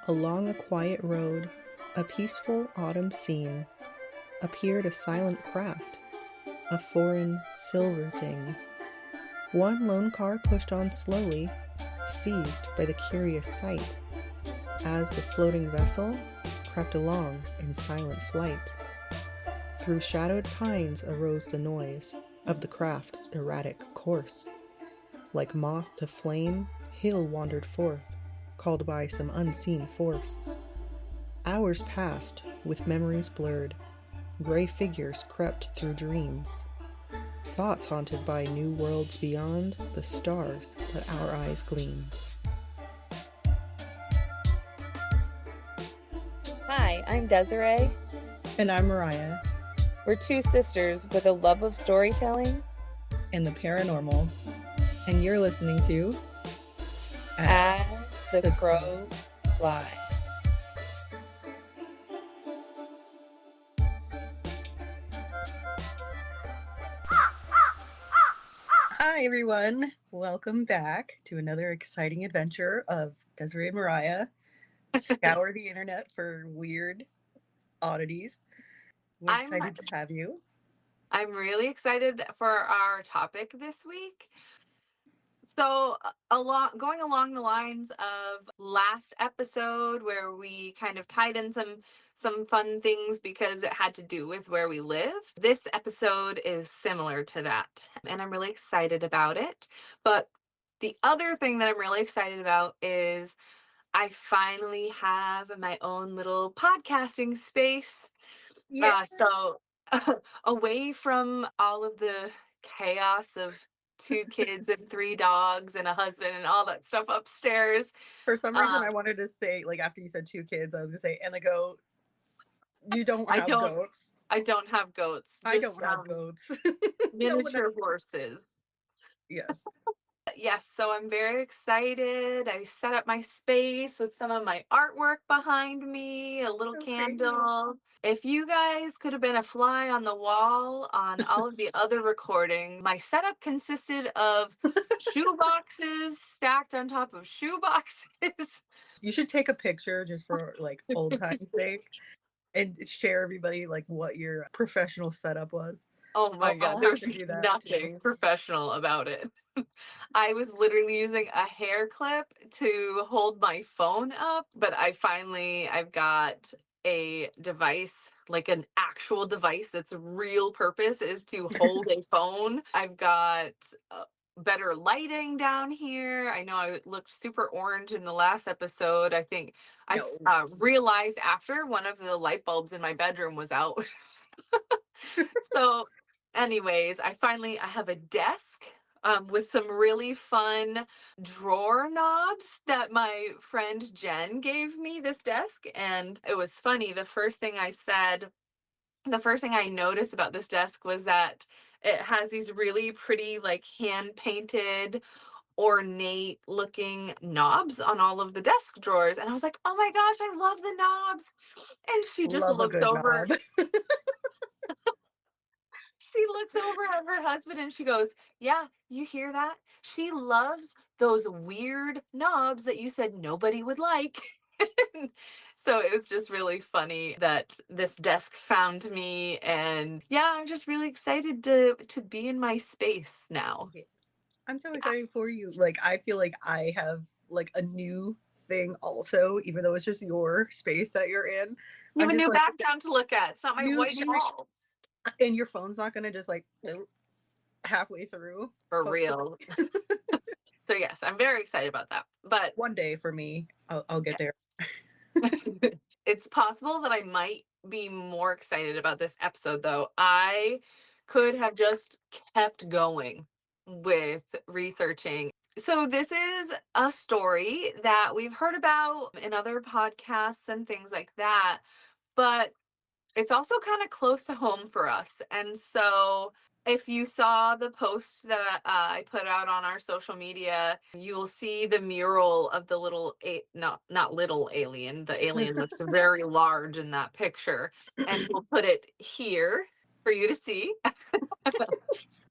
Along a quiet road, a peaceful autumn scene, appeared a silent craft, a foreign silver thing. One lone car pushed on slowly, seized by the curious sight, as the floating vessel crept along in silent flight. Through shadowed pines arose the noise of the craft's erratic course. Like moth to flame, Hill wandered forth, called by some unseen force. Hours passed, with memories blurred. Gray figures crept through dreams. Thoughts haunted by new worlds beyond the stars that our eyes gleam. Hi, I'm Desirae. And I'm Mariah. We're two sisters with a love of storytelling and the paranormal. And you're listening to As the Crow Flies. Hi, everyone. Welcome back to another exciting adventure of Desirae and Mariah. Scour the internet for weird oddities. We're excited to have you. I'm really excited for our topic this week. So, going along the lines of last episode, where we kind of tied in some fun things because it had to do with where we live. This episode is similar to that, and I'm really excited about it. But the other thing that I'm really excited about is I finally have my own little podcasting space. Yeah. So away from all of the chaos of two kids and three dogs and a husband and all that stuff upstairs. For some reason, I wanted to say, like, after you said two kids, I was going to say, and a goat. You don't have goats. I don't have goats. I don't have goats. Miniature horses. Yes. Yes, so I'm very excited. I set up my space with some of my artwork behind me, a little candle. If you guys could have been a fly on the wall on all of the other recording, my setup consisted of shoe boxes stacked on top of shoe boxes. You should take a picture just for like old time's sake and share everybody like what your professional setup was. Oh my God, there's nothing too. professional about it. I was literally using a hair clip to hold my phone up, but I've got a device, like an actual device that's real purpose is to hold a phone. I've got better lighting down here. I know I looked super orange in the last episode. I think I realized after one of the light bulbs in my bedroom was out. So anyways, I have a desk with some really fun drawer knobs that my friend Jen gave me this desk. And it was funny. The first thing I noticed about this desk was that it has these really pretty, like hand painted, ornate looking knobs on all of the desk drawers. And I was like, oh my gosh, I love the knobs. And she just looks over. She looks over at her husband and she goes, yeah, you hear that? She loves those weird knobs that you said nobody would like. So it was just really funny that this desk found me. And yeah, I'm just really excited to be in my space now. I'm so excited for you. Like, I feel like I have like a new thing also, even though it's just your space that you're in. You have a new background to look at. It's not my white wall. And your phone's not going to just like halfway through. For real. So yes, I'm very excited about that. But one day for me, I'll get there. It's possible that I might be more excited about this episode, though. I could have just kept going with researching. So this is a story that we've heard about in other podcasts and things like that, but it's also kind of close to home for us. And so if you saw the post that I put out on our social media, you will see the mural of the not little alien. The alien looks very large in that picture. And we'll put it here for you to see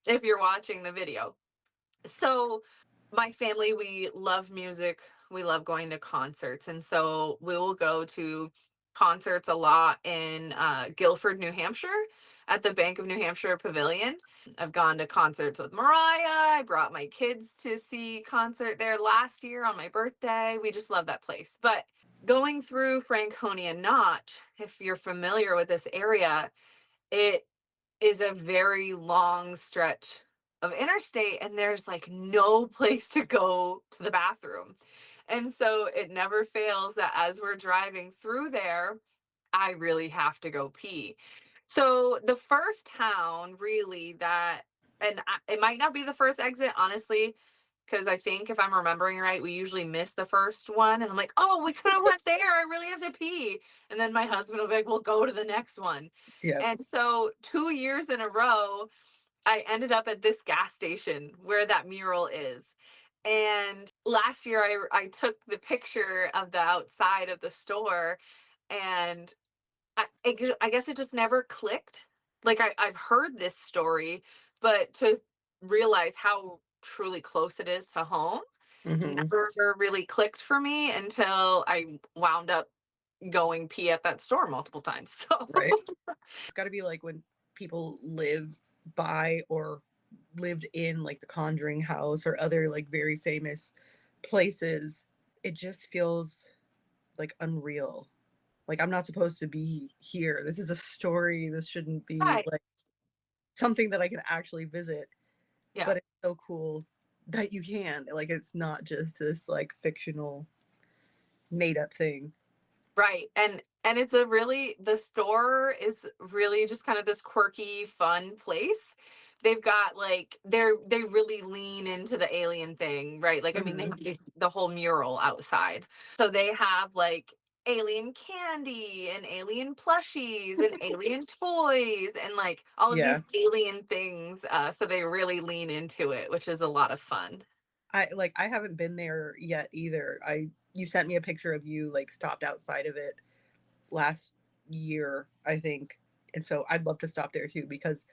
if you're watching the video. So My family, we love music. We love going to concerts. And so we will go to concerts a lot in Guilford, New Hampshire at the Bank of New Hampshire Pavilion. I've gone to concerts with Mariah. I brought my kids to see concert there last year on my birthday. We just love that place. But going through Franconia Notch, if you're familiar with this area, it is a very long stretch of interstate, and there's like no place to go to the bathroom. And so it never fails that as we're driving through there, I really have to go pee. So the first town really that, and it might not be the first exit, honestly, because I think if I'm remembering right, we usually miss the first one, and I'm like, oh, we could have went there. I really have to pee. And then my husband will be like, we'll go to the next one. Yeah. And so 2 years in a row, I ended up at this gas station where that mural is. And last year, I took the picture of the outside of the store, and I guess it just never clicked. Like I've heard this story, but to realize how truly close it is to home Hmm. never really clicked for me until I wound up going pee at that store multiple times. So Right. It's got to be like when people live by or lived in like the Conjuring house or other like very famous places. It just feels like unreal. Like I'm not supposed to be here. This is a story. This shouldn't be right. like something that I can actually visit. Yeah. But it's so cool that you can. Like it's not just this like fictional made up thing. Right. And it's a really the store is really just kind of this quirky, fun place. They've got like they really lean into the alien thing, right? Like I mean they Hmm. have the whole mural outside. So they have like alien candy and alien plushies and alien toys and like all of these Yeah. alien things. So they really lean into it, which is a lot of fun. I haven't been there yet either. I You sent me a picture of you like stopped outside of it last year, I think. And so I'd love to stop there too because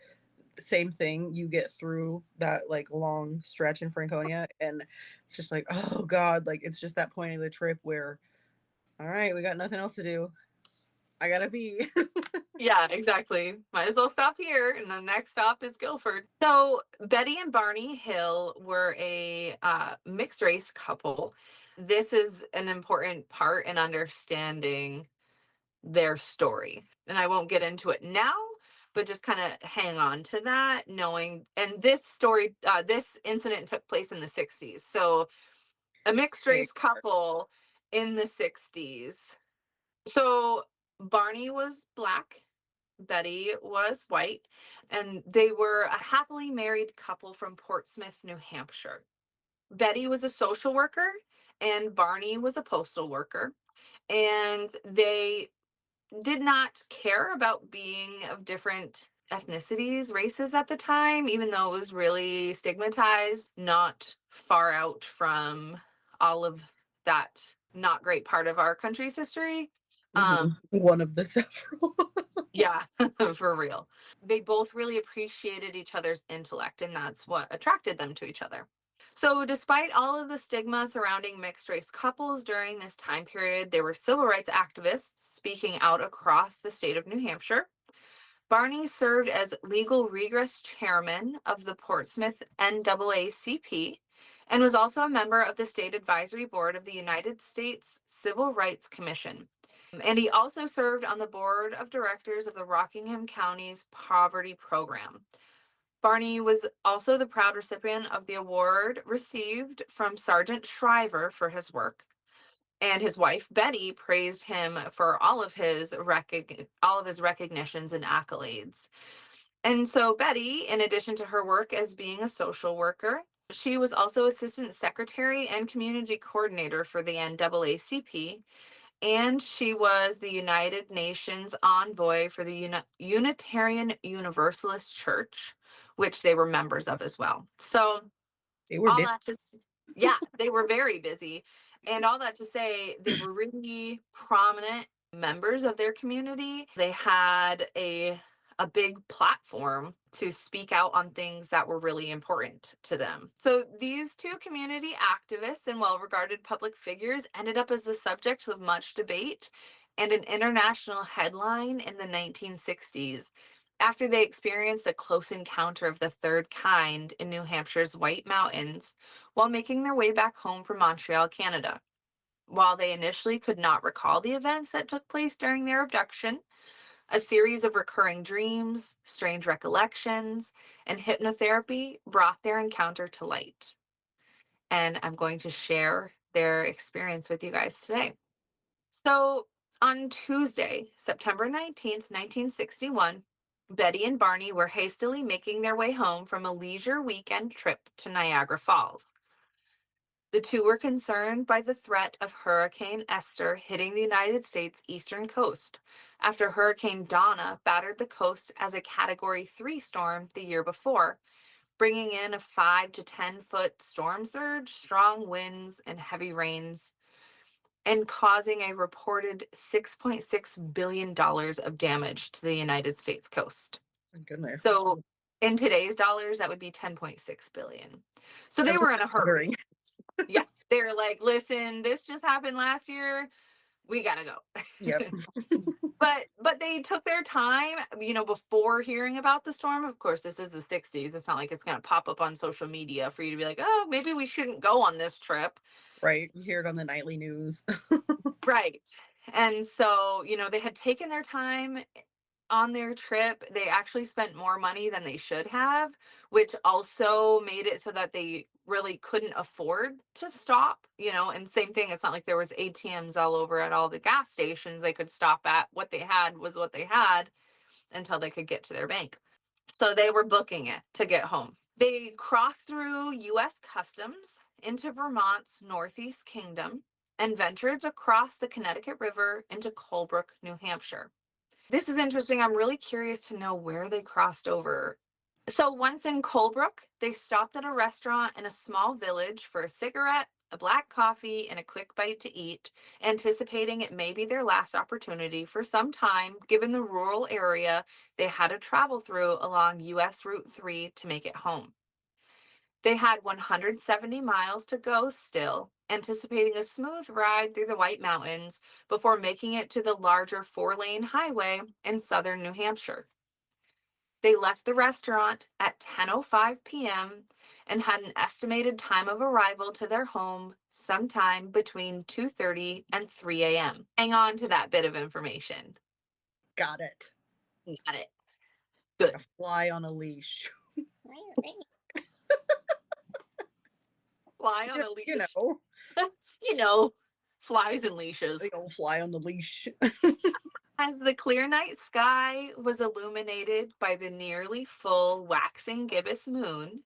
same thing, you get through that like long stretch in Franconia and it's just like, oh God, like it's just that point of the trip where, all right, we got nothing else to do. I gotta be. Yeah, exactly. Might as well stop here, and the next stop is Guilford. So Betty and Barney Hill were a mixed race couple. This is an important part in understanding their story, and I won't get into it now, but just kind of hang on to that, knowing. And this story, this incident took place in the '60s. So a mixed Right. race couple in the '60s. So Barney was black, Betty was white, and they were a happily married couple from Portsmouth, New Hampshire. Betty was a social worker and Barney was a postal worker, and they did not care about being of different ethnicities, races at the time, even though it was really stigmatized, not far out from all of that not great part of our country's history. Hmm. Um, One of the several. yeah, for real. They both really appreciated each other's intellect, and that's what attracted them to each other. So, despite all of the stigma surrounding mixed race couples during this time period, there were civil rights activists speaking out across the state of New Hampshire. Barney served as legal regress chairman of the Portsmouth NAACP and was also a member of the state advisory board of the United States Civil Rights Commission. And he also served on the board of directors of the Rockingham County's Poverty Program. Barney was also the proud recipient of the award received from Sergeant Shriver for his work. And his wife Betty praised him for all of his recognitions and accolades. And so Betty, in addition to her work as being a social worker, she was also assistant secretary and community coordinator for the NAACP, and she was the United Nations envoy for the Unitarian Universalist Church, which they were members of as well. So They were all busy. that to yeah, they were very busy, and all that to say they were really prominent members of their community. They had a a big platform to speak out on things that were really important to them. So these two community activists and well regarded public figures ended up as the subjects of much debate and an international headline in the 1960s after they experienced a close encounter of the third kind in New Hampshire's White Mountains while making their way back home from Montreal, Canada. While they initially could not recall the events that took place during their abduction, a series of recurring dreams, strange recollections, and hypnotherapy brought their encounter to light. And I'm going to share their experience with you guys today. So, on Tuesday, September 19th, 1961, Betty and Barney were hastily making their way home from a leisure weekend trip to Niagara Falls. The two were concerned by the threat of Hurricane Esther hitting the United States eastern coast after Hurricane Donna battered the coast as a Category 3 storm the year before, bringing in a 5 to 10-foot storm surge, strong winds, and heavy rains, and causing a reported $6.6 billion of damage to the United States coast. My goodness. So in today's dollars, that would be 10.6 billion. So they were in a hurry. Yeah, they're like, listen, this just happened last year. We gotta go. Yep. But they took their time, before hearing about the storm. Of course, this is the 60s. It's not like it's gonna pop up on social media for you to be like, oh, maybe we shouldn't go on this trip. Right. You hear it on the nightly news. Right. And so, they had taken their time on their trip. They actually spent more money than they should have, which also made it so that they really couldn't afford to stop, and same thing. It's not like there was ATMs all over at all the gas stations they could stop at. What they had was what they had until they could get to their bank. So they were booking it to get home. They crossed through US Customs into Vermont's Northeast Kingdom and ventured across the Connecticut River into Colebrook, New Hampshire. This is interesting. I'm really curious to know where they crossed over. So once in Colebrook, they stopped at a restaurant in a small village for a cigarette, a black coffee, and a quick bite to eat, anticipating it may be their last opportunity for some time, given the rural area they had to travel through along US Route 3 to make it home. They had 170 miles to go still, anticipating a smooth ride through the White Mountains before making it to the larger 4-lane highway in southern New Hampshire. They left the restaurant at 10:05 p.m. and had an estimated time of arrival to their home sometime between 2:30 and 3 a.m. Hang on to that bit of information. Got it. Got it. Good. A fly on a leash. Fly on a leash. You know. Flies and leashes. The old fly on the leash. As the clear night sky was illuminated by the nearly full waxing gibbous moon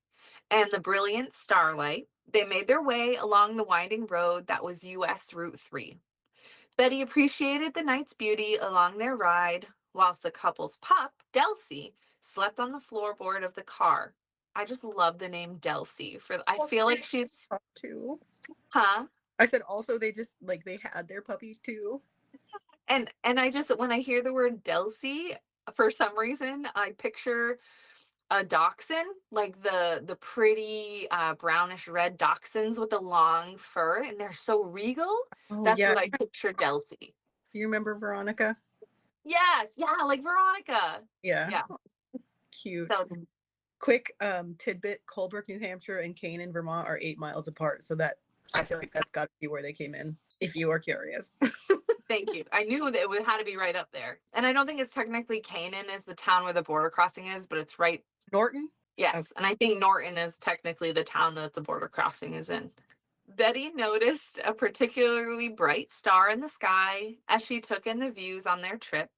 and the brilliant starlight, they made their way along the winding road that was US Route 3. Betty appreciated the night's beauty along their ride, whilst the couple's pup, Delcy, slept on the floorboard of the car. I just love the name Delcy. I feel like she's too. Huh? I said also they just they had their puppies too. And I just, when I hear the word Delcy, for some reason I picture a dachshund, like the pretty brownish red dachshunds with the long fur, and they're so regal. Oh, That's yeah. what I picture Delcy. Do you remember Veronica? Yes, yeah, like Veronica. Yeah. Yeah. Cute. So, quick tidbit: Colebrook, New Hampshire, and Canaan, Vermont, are 8 miles apart. So that I feel like that's got to be where they came in. If you are curious. thank you. I knew that it had to be right up there, and I don't think it's technically Canaan is the town where the border crossing is, but it's right. Norton. Yes, Okay. and I think Norton is technically the town that the border crossing is in. Betty noticed a particularly bright star in the sky as she took in the views on their trip,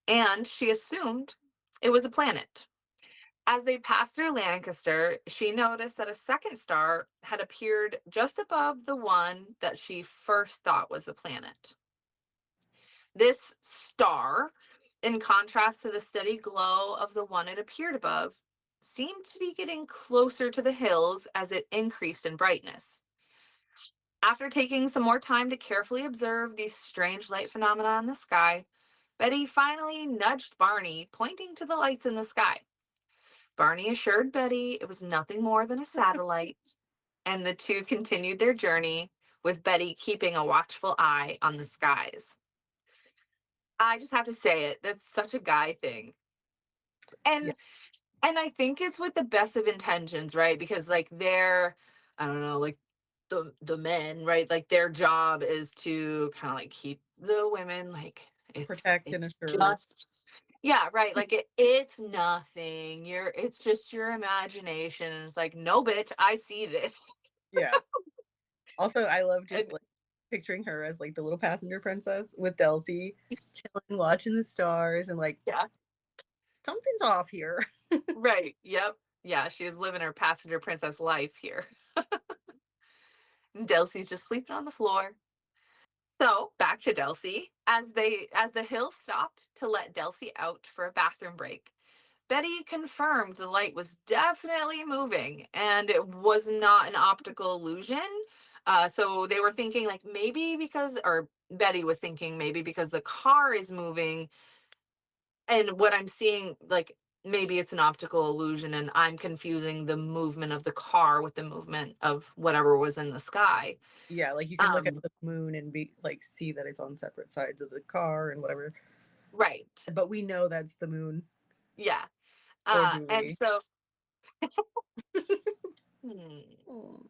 and she assumed it was a planet. As they passed through Lancaster, she noticed that a second star had appeared just above the one that she first thought was the planet. This star, in contrast to the steady glow of the one it appeared above, seemed to be getting closer to the hills as it increased in brightness. After taking some more time to carefully observe these strange light phenomena in the sky, Betty finally nudged Barney, pointing to the lights in the sky. Barney assured Betty it was nothing more than a satellite, and the two continued their journey, with Betty keeping a watchful eye on the skies. I just have to say it, that's such a guy thing. Yeah. And and I think it's with the best of intentions, right? Because like they're, I don't know, like the men, right? Like their job is to kind of like keep the women like Protect and it's assure. just yeah, right. Like it's nothing. It's just your imagination. And it's like, no bitch, I see this. Yeah. Also, I love just And like picturing her as like the little passenger princess with Delcy chilling, watching the stars, and like yeah, something's off here. right. Yep. Yeah, she's living her passenger princess life here. And Delsey's just sleeping on the floor. So back to Delcy. As the hill stopped to let Delcy out for a bathroom break, Betty confirmed the light was definitely moving and it was not an optical illusion. So they were thinking like maybe because, or Betty was thinking maybe because the car is moving, and what I'm seeing like maybe it's an optical illusion and I'm confusing the movement of the car with the movement of whatever was in the sky. Yeah, like you can look at Um, the moon and be like see that it's on separate sides of the car and whatever. right. But we know that's the moon, Yeah. or do And we? so, hmm, Oh,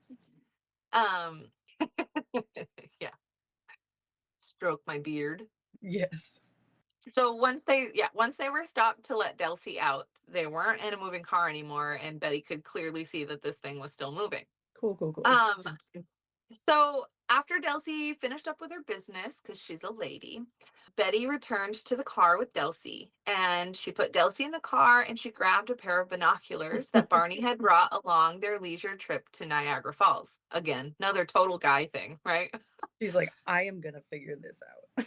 um, yeah, stroke my beard. yes. So once they were stopped to let Delcy out, they weren't in a moving car anymore, and Betty could clearly see that this thing was still moving. Cool, cool, cool. Um, so after Delcy finished up with her business, because she's a lady, Betty returned to the car with Delcy, and she put Delcy in the car and she grabbed a pair of binoculars that Barney had brought along their leisure trip to Niagara Falls. Again, another total guy thing, right? She's like, I am gonna figure this out.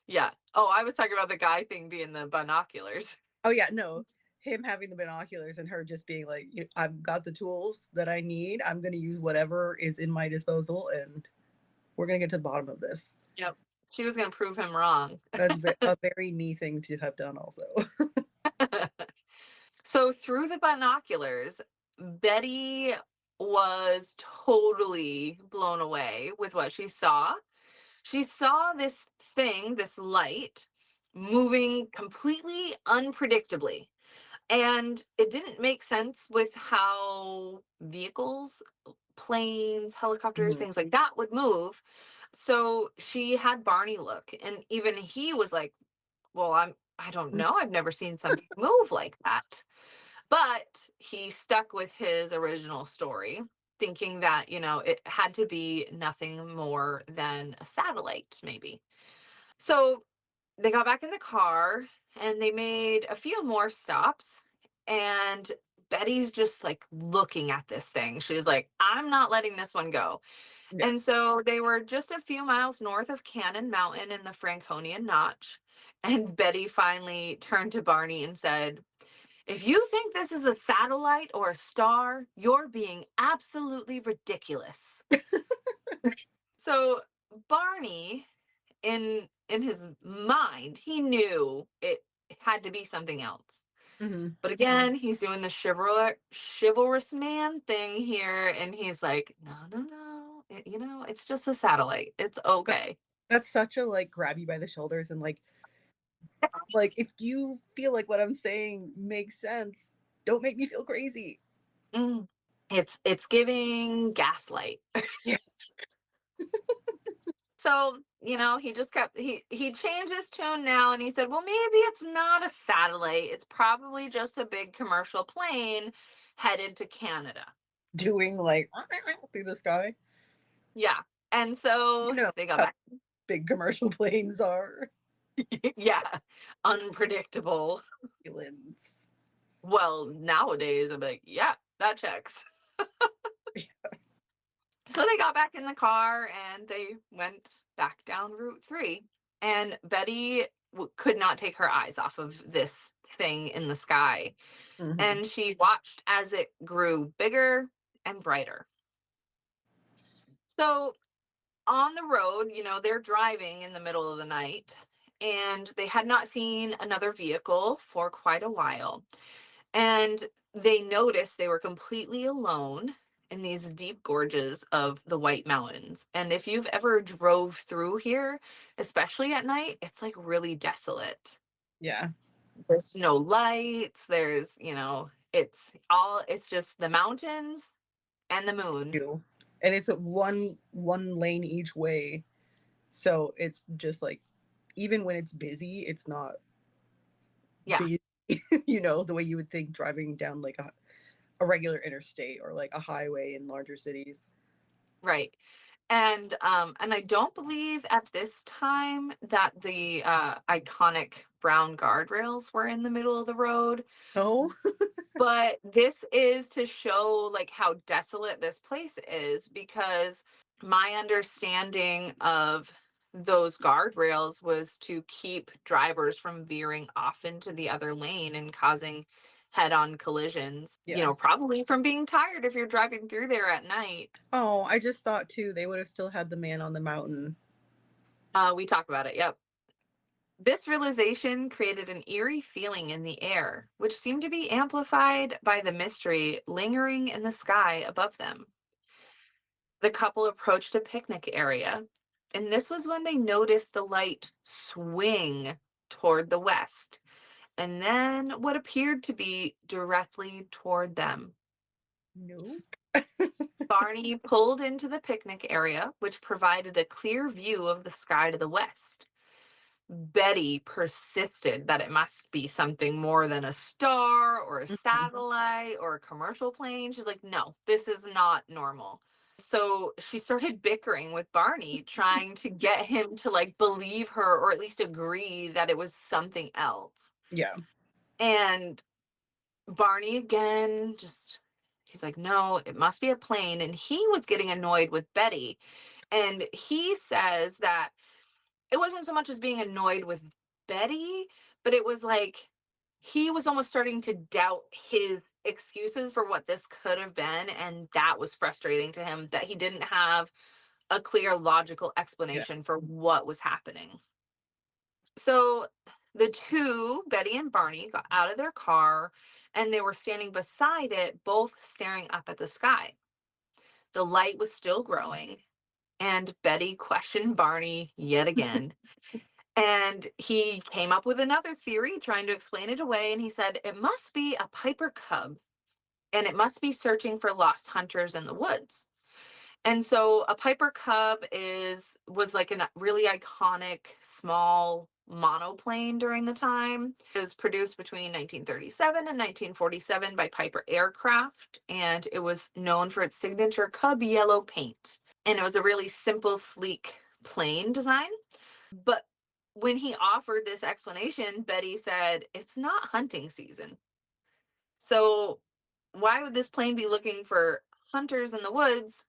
Yeah. Oh, I was talking about the guy thing being the binoculars. Oh yeah, no. Him having the binoculars and her just being like, I've got the tools that I need. I'm gonna use whatever is in my disposal, and we're gonna get to the bottom of this. Yep. She was going to prove him wrong. That's a very me thing to have done, also. So through the binoculars, Betty was totally blown away with what she saw. She saw this thing, this light, moving completely unpredictably. And it didn't make sense with how vehicles, planes, helicopters, Mhm. things like that would move. So she had Barney look, and even he was like, well, I don't know. I've never seen something move like that. But he stuck with his original story, thinking that, it had to be nothing more than a satellite, maybe. So they got back in the car and they made a few more stops. And Betty's just like looking at this thing. She's like, I'm not letting this one go. Yeah. And so they were just a few miles north of Cannon Mountain in the Franconia Notch. And Betty finally turned to Barney and said, if you think this is a satellite or a star, you're being absolutely ridiculous. So Barney, in his mind, he knew it had to be something else. Hmm. But again, he's doing the chivalrous man thing here, and he's like, no, no, no, it's just a satellite. It's That, okay. that's such a like grab you by the shoulders and like if you feel like what I'm saying makes sense, don't make me feel crazy. Mm. It's giving gaslight. Yeah. So, he just kept he changed his tune now and he said, "Well, maybe it's not a satellite. It's probably just a big commercial plane headed to Canada." Doing like through the sky. Yeah. And You so know they got how back. big commercial planes are. Yeah. Unpredictable. Ambulance. Well, nowadays I'm like, yeah, that checks. So they got back in the car and they went back down Route 3. And Betty could not take her eyes off of this thing in the sky. Hmm. And she watched as it grew bigger and brighter. So on the road, they're driving in the middle of the night and they had not seen another vehicle for quite a while. And they noticed they were completely alone in these deep gorges of the White Mountains. And if you've ever drove through here, especially at night, it's like really desolate. Yeah. There's no lights, there's, it's just the mountains and the moon. You. And it's a one lane each way. So it's just like even when it's busy, it's not Yeah, busy, the way you would think driving down like a regular interstate or like a highway in larger cities. right. And I don't believe at this time that the iconic brown guardrails were in the middle of the road. Oh, But this is to show like how desolate this place is, because my understanding of those guardrails was to keep drivers from veering off into the other lane and causing head-on collisions, yeah. probably from being tired if you're driving through there at night. Oh, I just thought too they would have still had the man on the mountain. We talk about it. Yep. This realization created an eerie feeling in the air, which seemed to be amplified by the mystery lingering in the sky above them. The couple approached a picnic area, and this was when they noticed the light swing toward the west, and then what appeared to be directly toward them. Nope. Barney pulled into the picnic area, which provided a clear view of the sky to the west. Betty persisted that it must be something more than a star or a Mhm. satellite or a commercial plane. She's like, no, this is not normal. So she started bickering with Barney, trying to get him to like believe her or at least agree that it was something else. Yeah. And Barney again, he's like, no, it must be a plane. And he was getting annoyed with Betty. And he says that it wasn't so much as being annoyed with Betty, but it was like he was almost starting to doubt his excuses for what this could have been. And that was frustrating to him, that he didn't have a clear, logical Yeah. explanation for what was happening. So the two, Betty and Barney, got out of their car and they were standing beside it, both staring up at the sky. The light was still growing, and Betty questioned Barney yet again. And he came up with another theory, trying to explain it away. And he said, it must be a Piper cub, and it must be searching for lost hunters in the woods. And so a Piper cub was like a really iconic small monoplane during the time. It was produced between 1937 and 1947 by Piper Aircraft, and it was known for its signature cub yellow paint. And it was a really simple, sleek plane design. But when he offered this explanation, Betty said, it's not hunting season. So why would this plane be looking for hunters in the woods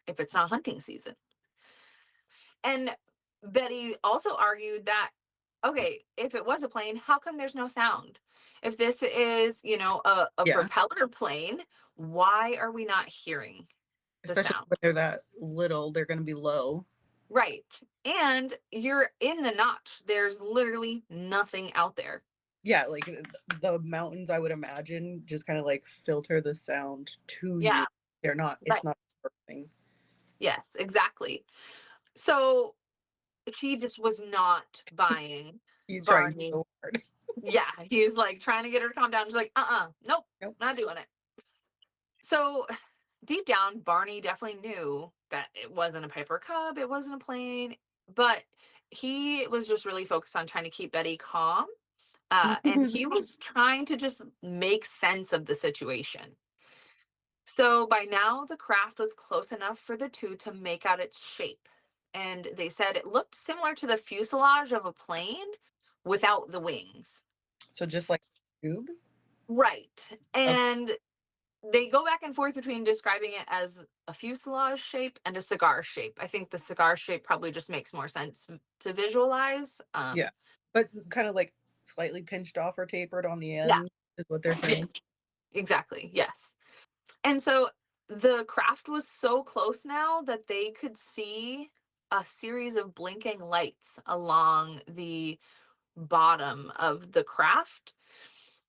if it's not hunting season? And Betty also argued that, okay, if it was a plane, how come there's no sound? If this is, a Yeah. propeller plane, why are we not hearing the Especially sound? when they're that little, they're going to be low. Right. And you're in the notch. There's literally nothing out there. Yeah, like the mountains, I would imagine, just kind of like filter the sound to Yeah. you. They're not, Right. it's not dispersing. Yes, exactly. So she just was not buying He's trying Barney. so hard. Yeah, he's like trying to get her to calm down. She's like, nope, Nope. not doing it. So deep down, Barney definitely knew that it wasn't a Piper Cub, it wasn't a plane, but he was just really focused on trying to keep Betty calm. And he was trying to just make sense of the situation. So by now, the craft was close enough for the two to make out its shape. And they said it looked similar to the fuselage of a plane without the wings. So just like tube. Right. Okay. And they go back and forth between describing it as a fuselage shape and a cigar shape. I think the cigar shape probably just makes more sense to visualize. Yeah. But kind of like slightly pinched off or tapered on the Yeah. end is what they're Yeah, saying. exactly. Yes. And so the craft was so close now that they could see. a series of blinking lights along the bottom of the craft.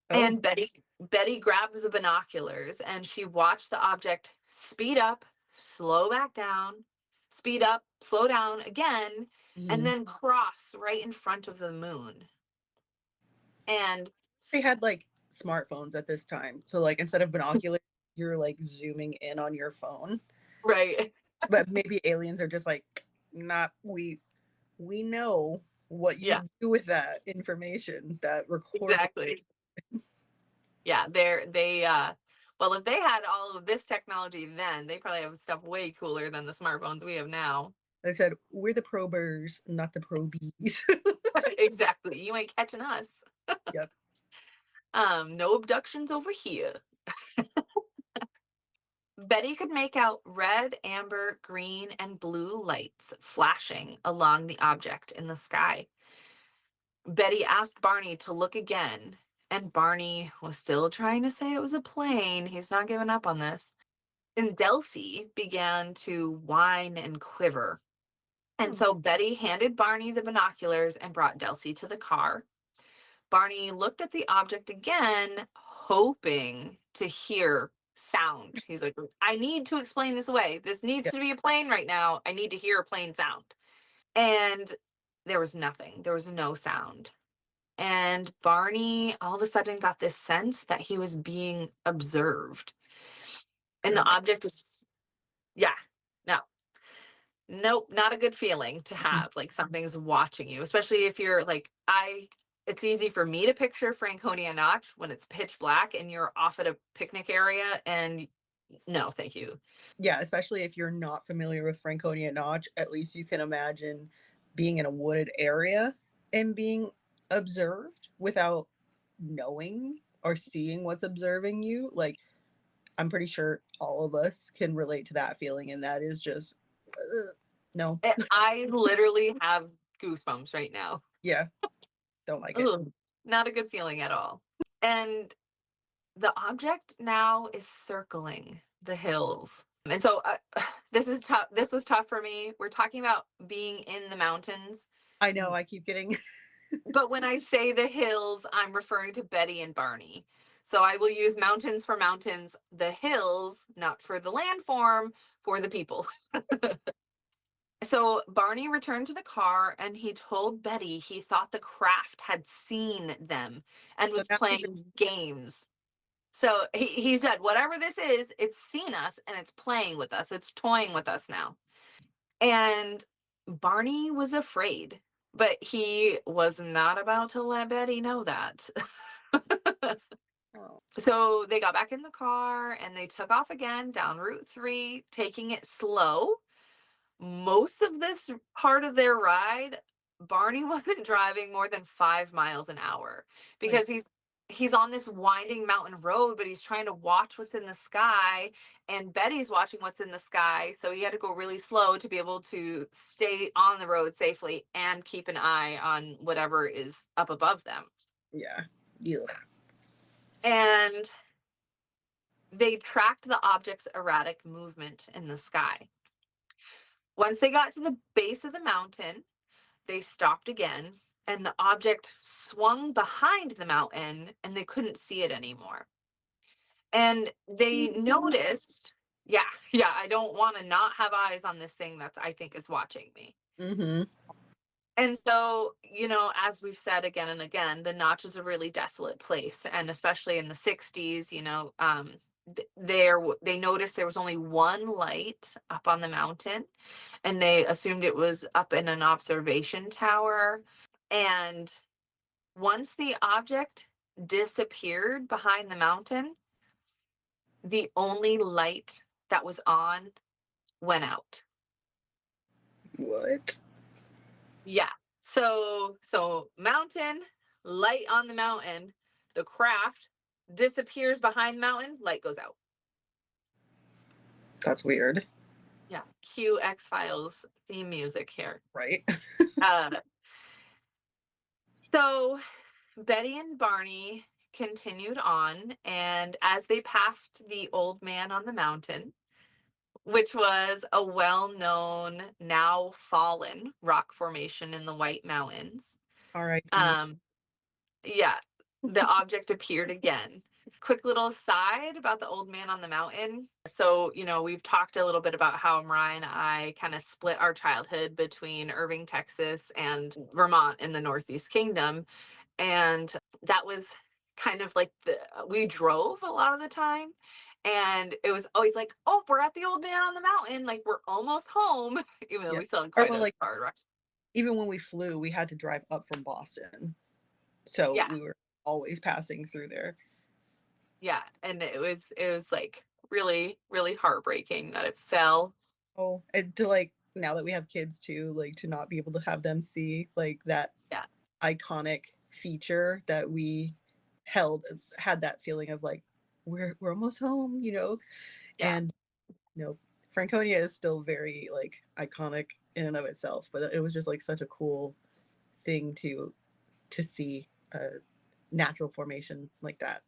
Oh, And Betty grabs the binoculars and she watched the object speed up, slow back down, speed up, slow down again, and mhm. then cross right in front of the moon. And They had like smartphones at this time. So like instead of binoculars, you're like zooming in on your phone. right, But maybe aliens are just like, not we know what yeah, you do with that information, that recording. exactly. Yeah, well, if they had all of this technology then, they probably have stuff way cooler than the smartphones we have now. They said, we're the probers, not the probies. Exactly. You ain't catching us. Yep. No abductions over here. Betty could make out red, amber, green, and blue lights flashing along the object in the sky. Betty asked Barney to look again, and Barney was still trying to say it was a plane. He's not giving up on this. And Delcy began to whine and quiver. And Hmm. so Betty handed Barney the binoculars and brought Delcy to the car. Barney looked at the object again, hoping to hear sound. He's like, I need to explain this away. This needs Yeah. to be a plane right now. I need to hear a plane sound. And there was nothing, there was no sound. And Barney all of a sudden got this sense that he was being observed. And Oh the my. object is, yeah, no, nope, not a good feeling to have. Like something's watching you, especially if you're like, it's easy for me to picture Franconia Notch when it's pitch black and you're off at a picnic area and no, thank you. Yeah, especially if you're not familiar with Franconia Notch, at least you can imagine being in a wooded area and being observed without knowing or seeing what's observing you. Like, I'm pretty sure all of us can relate to that feeling, and that is just no. I literally have goosebumps right now. Yeah, don't like it. Ugh, not a good feeling at all. And the object now is circling the hills. And so this is tough. This was tough for me. We're talking about being in the mountains. I know I keep getting But when I say the hills, I'm referring to Betty and Barney. So I will use mountains for mountains, the hills, not for the landform, for the people. So Barney returned to the car and he told Betty he thought the craft had seen them and so was now he's just playing games. So he said, whatever this is, it's seen us and it's playing with us. It's toying with us now. And Barney was afraid, but he was not about to let Betty know that. oh, So they got back in the car and they took off again down Route 3, taking it slow. Most of this part of their ride, Barney wasn't driving more than 5 miles an hour like because he's on this winding mountain road, but he's trying to watch what's in the sky, and Betty's watching what's in the sky, so he had to go really slow to be able to stay on the road safely and keep an eye on whatever is up above them. yeah. Ugh. And they tracked the object's erratic movement in the sky. Once they got to the base of the mountain, they stopped again, and the object swung behind the mountain, and they couldn't see it anymore. And they noticed, yeah, yeah, I don't want to not have eyes on this thing that I think is watching me. Mm-hmm. And so, as we've said again and again, the Notch is a really desolate place, and especially in the 60s, they noticed there was only one light up on the mountain, and they assumed it was up in an observation tower. And once the object disappeared behind the mountain, the only light that was on went out. What? Yeah. So mountain, light on the mountain, the craft disappears behind mountain, light goes out. That's weird, Yeah. Cue X-Files theme music here. right? Uh, so Betty and Barney continued on, and as they passed the old man on the mountain, which was a well-known, now fallen rock formation in the White Mountains. R.I.P. Um, yeah, the object appeared again. Quick little aside about the old man on the mountain. So, we've talked a little bit about how Mariah and I kind of split our childhood between Irving, Texas and Vermont in the Northeast Kingdom. And that was kind of like we drove a lot of the time. And it was always like, oh, we're at the old man on the mountain. Like, we're almost home, even though Yeah. we still had Or quite well, a like far ride. even when we flew, we had to drive up from Boston, so Yeah. we were always passing through there. Yeah. And it was like really, really heartbreaking that it fell. Oh, and to like now that we have kids too, like to not be able to have them see like that Yeah. iconic feature that we had that feeling of like we're almost home, Yeah. and Franconia is still very like iconic in and of itself, but it was just like such a cool thing to see a natural formation like that.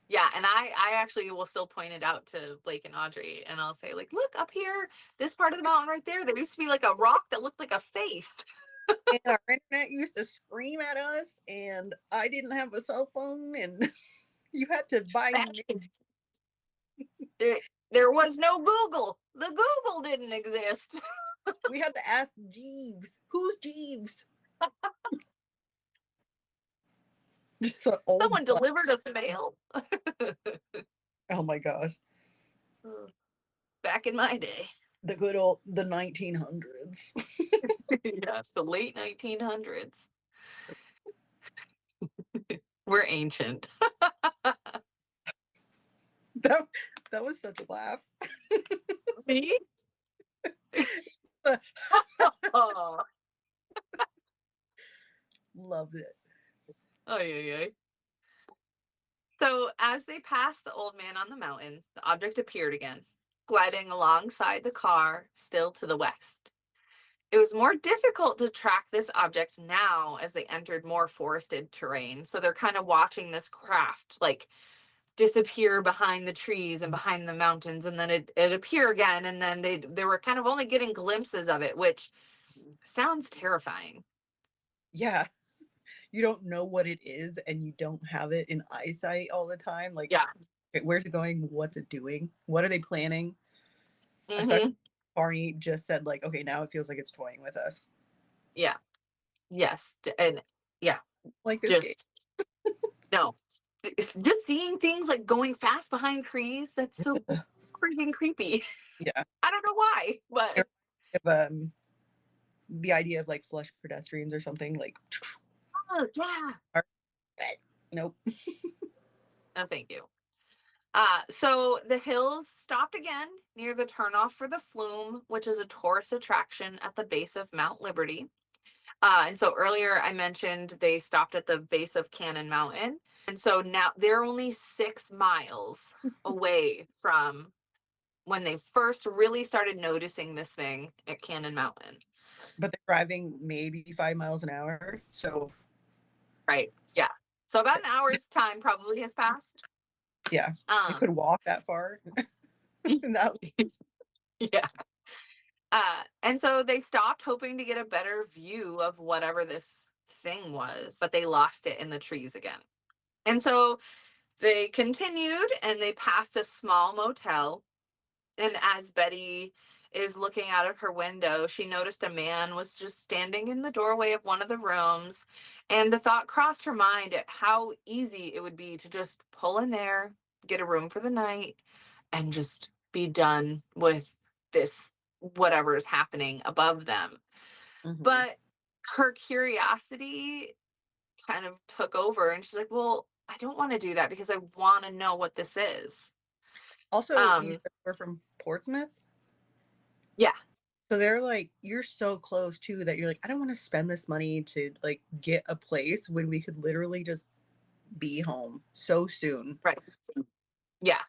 Yeah, and I actually will still point it out to Blake and Audrey, and I'll say, like, look up here, this part of the mountain right there. There used to be like a rock that looked like a face. And our internet used to scream at us, and I didn't have a cell phone, and you had to buy. There was no Google. The Google didn't exist. We had to ask Jeeves, who's Jeeves? Just an old. Someone delivered us mail. Oh my gosh, Back in my day. the good old the 1900s. Yes, the late 1900s. We're ancient. that that was such a laugh. Me? Oh, Loved it. yeah, yeah. So, as they passed the old man on the mountain, the object appeared again, gliding alongside the car, still to the west. It was more difficult to track this object now as they entered more forested terrain. So they're kind of watching this craft like disappear behind the trees and behind the mountains, and then it appear again, and then they were kind of only getting glimpses of it, which sounds terrifying. Yeah, you don't know what it is, and you don't have it in eyesight all the time. Like, Yeah. where's it going? What's it doing? What are they planning? Especially Mm-hmm. Barney just said, like, okay, now it feels like it's toying with us. Yeah. Yes. And yeah, Like this game. just no. It's just seeing things like going fast behind trees. That's so freaking creepy. Yeah. I don't know why, but The idea of like flush pedestrians or something like. oh, yeah. Nope. No, thank you. So the hills stopped again near the turnoff for the Flume, which is a tourist attraction at the base of Mount Liberty. And so earlier I mentioned they stopped at the base of Cannon Mountain. And so now they're only 6 miles away from when they first really started noticing this thing at Cannon Mountain. But they're driving maybe 5 miles an hour. So, Right. Yeah. So about an hour's time probably has passed. yeah, they could walk that far. No. Yeah. And so they stopped hoping to get a better view of whatever this thing was, but they lost it in the trees again. And so they continued and they passed a small motel. And as Betty is looking out of her window, she noticed a man was just standing in the doorway of one of the rooms. And the thought crossed her mind at how easy it would be to just pull in there, get a room for the night, and just be done with this whatever is happening above them. Mhm. But her curiosity kind of took over, and she's like, well, I don't want to do that because I want to know what this is. Also, you said we're from Portsmouth. Yeah. So they're like, you're so close too that you're like, I don't want to spend this money to like get a place when we could literally just be home so soon. Right. Yeah.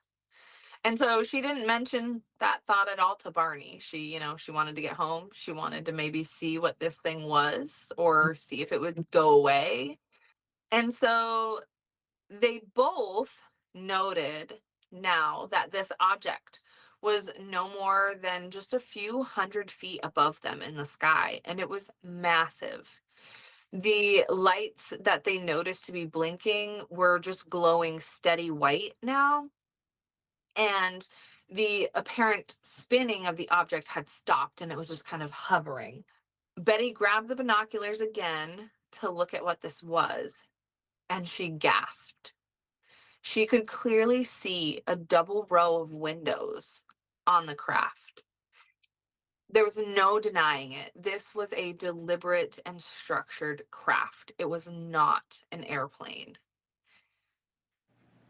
And so she didn't mention that thought at all to Barney. She wanted to get home. She wanted to maybe see what this thing was or see if it would go away. And so they both noted now that this object was no more than just a few hundred feet above them in the sky, and it was massive. The lights that they noticed to be blinking were just glowing steady white now, and the apparent spinning of the object had stopped and it was just kind of hovering. Betty grabbed the binoculars again to look at what this was, and she gasped. She could clearly see a double row of windows on the craft. There was no denying it. This was a deliberate and structured craft. It was not an airplane.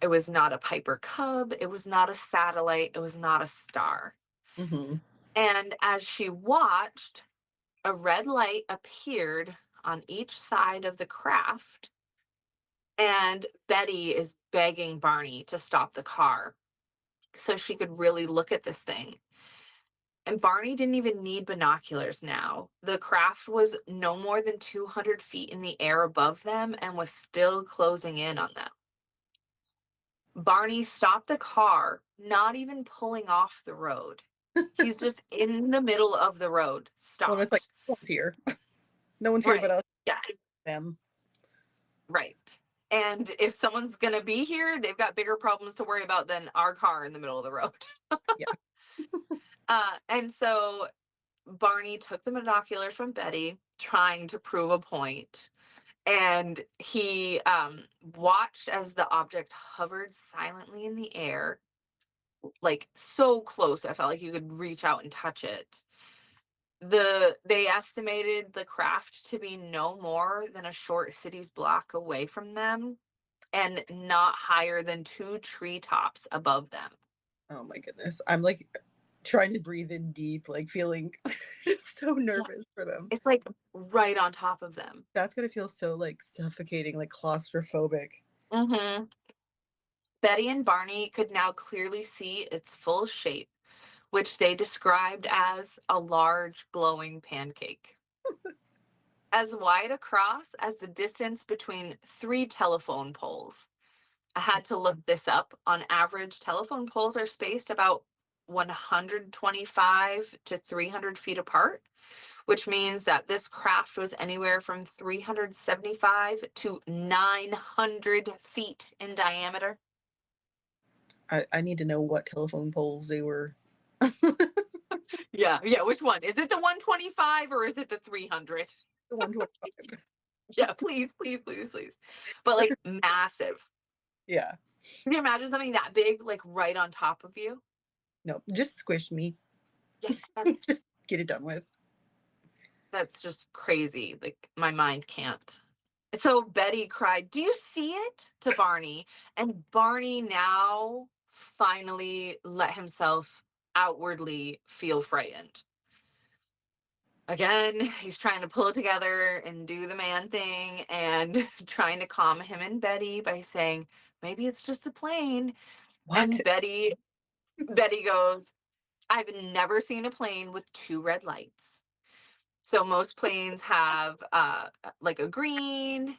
It was not a Piper Cub. It was not a satellite. It was not a star. Mm-hmm. And as she watched, a red light appeared on each side of the craft, and Betty is begging Barney to stop the car so she could really look at this thing. And Barney didn't even need binoculars now. The craft was no more than 200 feet in the air above them and was still closing in on them. Barney stopped the car, not even pulling off the road. He's just in the middle of the road, Well, it's like, stopped. no one's here. No one's here but Right. us. Yeah. Them. Right. And if someone's going to be here, they've got bigger problems to worry about than our car in the middle of the road. Yeah. And so Barney took the binoculars from Betty, trying to prove a point. And he watched as the object hovered silently in the air, like so close, I felt like you could reach out and touch it. They estimated the craft to be no more than a short city's block away from them and not higher than 2 treetops above them. Oh my goodness. I'm like trying to breathe in deep, like feeling just so Yeah. nervous for them. It's like right on top of them. That's gonna feel so like suffocating, like claustrophobic. Mm-hmm. Betty and Barney could now clearly see its full shape, which they described as a large glowing pancake. As wide across as the distance between 3 telephone poles. I had to look this up. On average, telephone poles are spaced about 125 to 300 feet apart, which means that this craft was anywhere from 375 to 900 feet in diameter. I need to know what telephone poles they were. Yeah, yeah. Which one? Is it the 125 or is it the 300? The 125. Yeah, please, please, please, please. But like massive. Yeah. Can you imagine something that big, like right on top of you? No, just squish me. Yeah, that's Just get it done with. that's just crazy. Like my mind can't. So Betty cried, "Do you see it?" to Barney. And Barney now finally let himself outwardly feel frightened. Again, he's trying to pull it together and do the man thing and trying to calm him and Betty by saying, "Maybe it's just a plane." What? And Betty goes, "I've never seen a plane with 2 red lights. So most planes have like a green."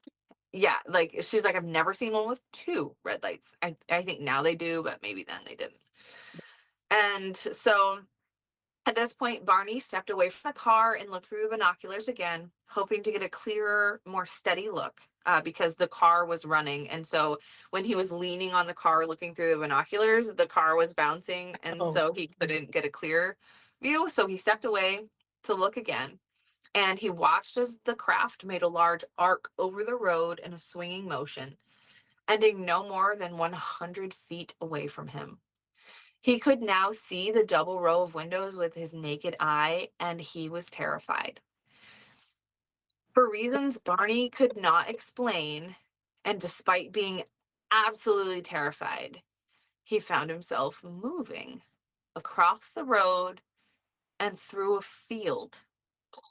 Yeah, like she's like, "I've never seen one with 2 red lights. I think now they do, but maybe then they didn't." And so at this point, Barney stepped away from the car and looked through the binoculars again, hoping to get a clearer, more steady look because the car was running. And so when he was leaning on the car looking through the binoculars, the car was bouncing. And Oh, so he couldn't get a clear view. So he stepped away to look again. And he watched as the craft made a large arc over the road in a swinging motion, ending no more than 100 feet away from him. He could now see the double row of windows with his naked eye, and he was terrified. For reasons Barney could not explain, and despite being absolutely terrified, he found himself moving across the road and through a field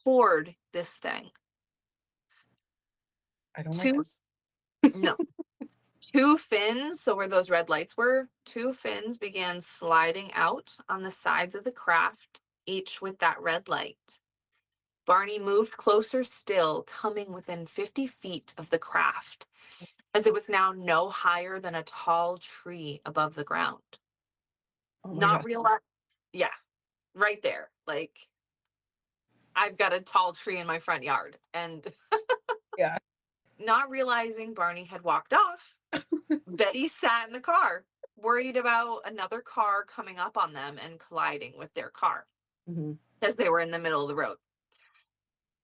toward this thing. I don't like Two, that. no, 2 fins, so where those red lights were, 2 fins began sliding out on the sides of the craft, each with that red light. Barney moved closer still, coming within 50 feet of the craft, as it was now no higher than a tall tree above the ground. Oh my Not god. real, Yeah, right there. Like, I've got a tall tree in my front yard. And Yeah. not realizing Barney had walked off, Betty sat in the car, worried about another car coming up on them and colliding with their car Mhm. as they were in the middle of the road.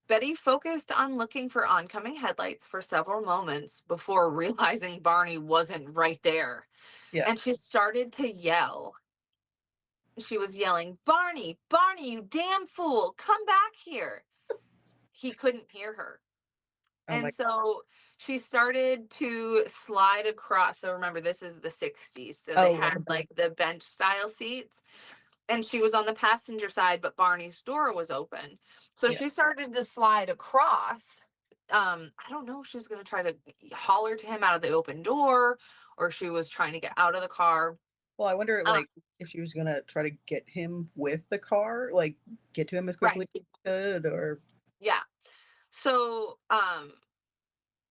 Betty focused on looking for oncoming headlights for several moments before realizing Barney wasn't right there. Yeah. And she started to yell. She was yelling, Barney, Barney, you damn fool, come back here. He couldn't hear her. Oh And my so she started to slide across. So remember, this is the 60s. So they oh, right. had like the bench style seats. And she was on the passenger side, but Barney's door was open. So Yeah. she started to slide across. I don't know if she was going to try to holler to him out of the open door or she was trying to get out of the car. Well, I wonder, Um, like, if she was gonna try to get him with the car, like, get to him as right. quickly as she could, or Yeah. So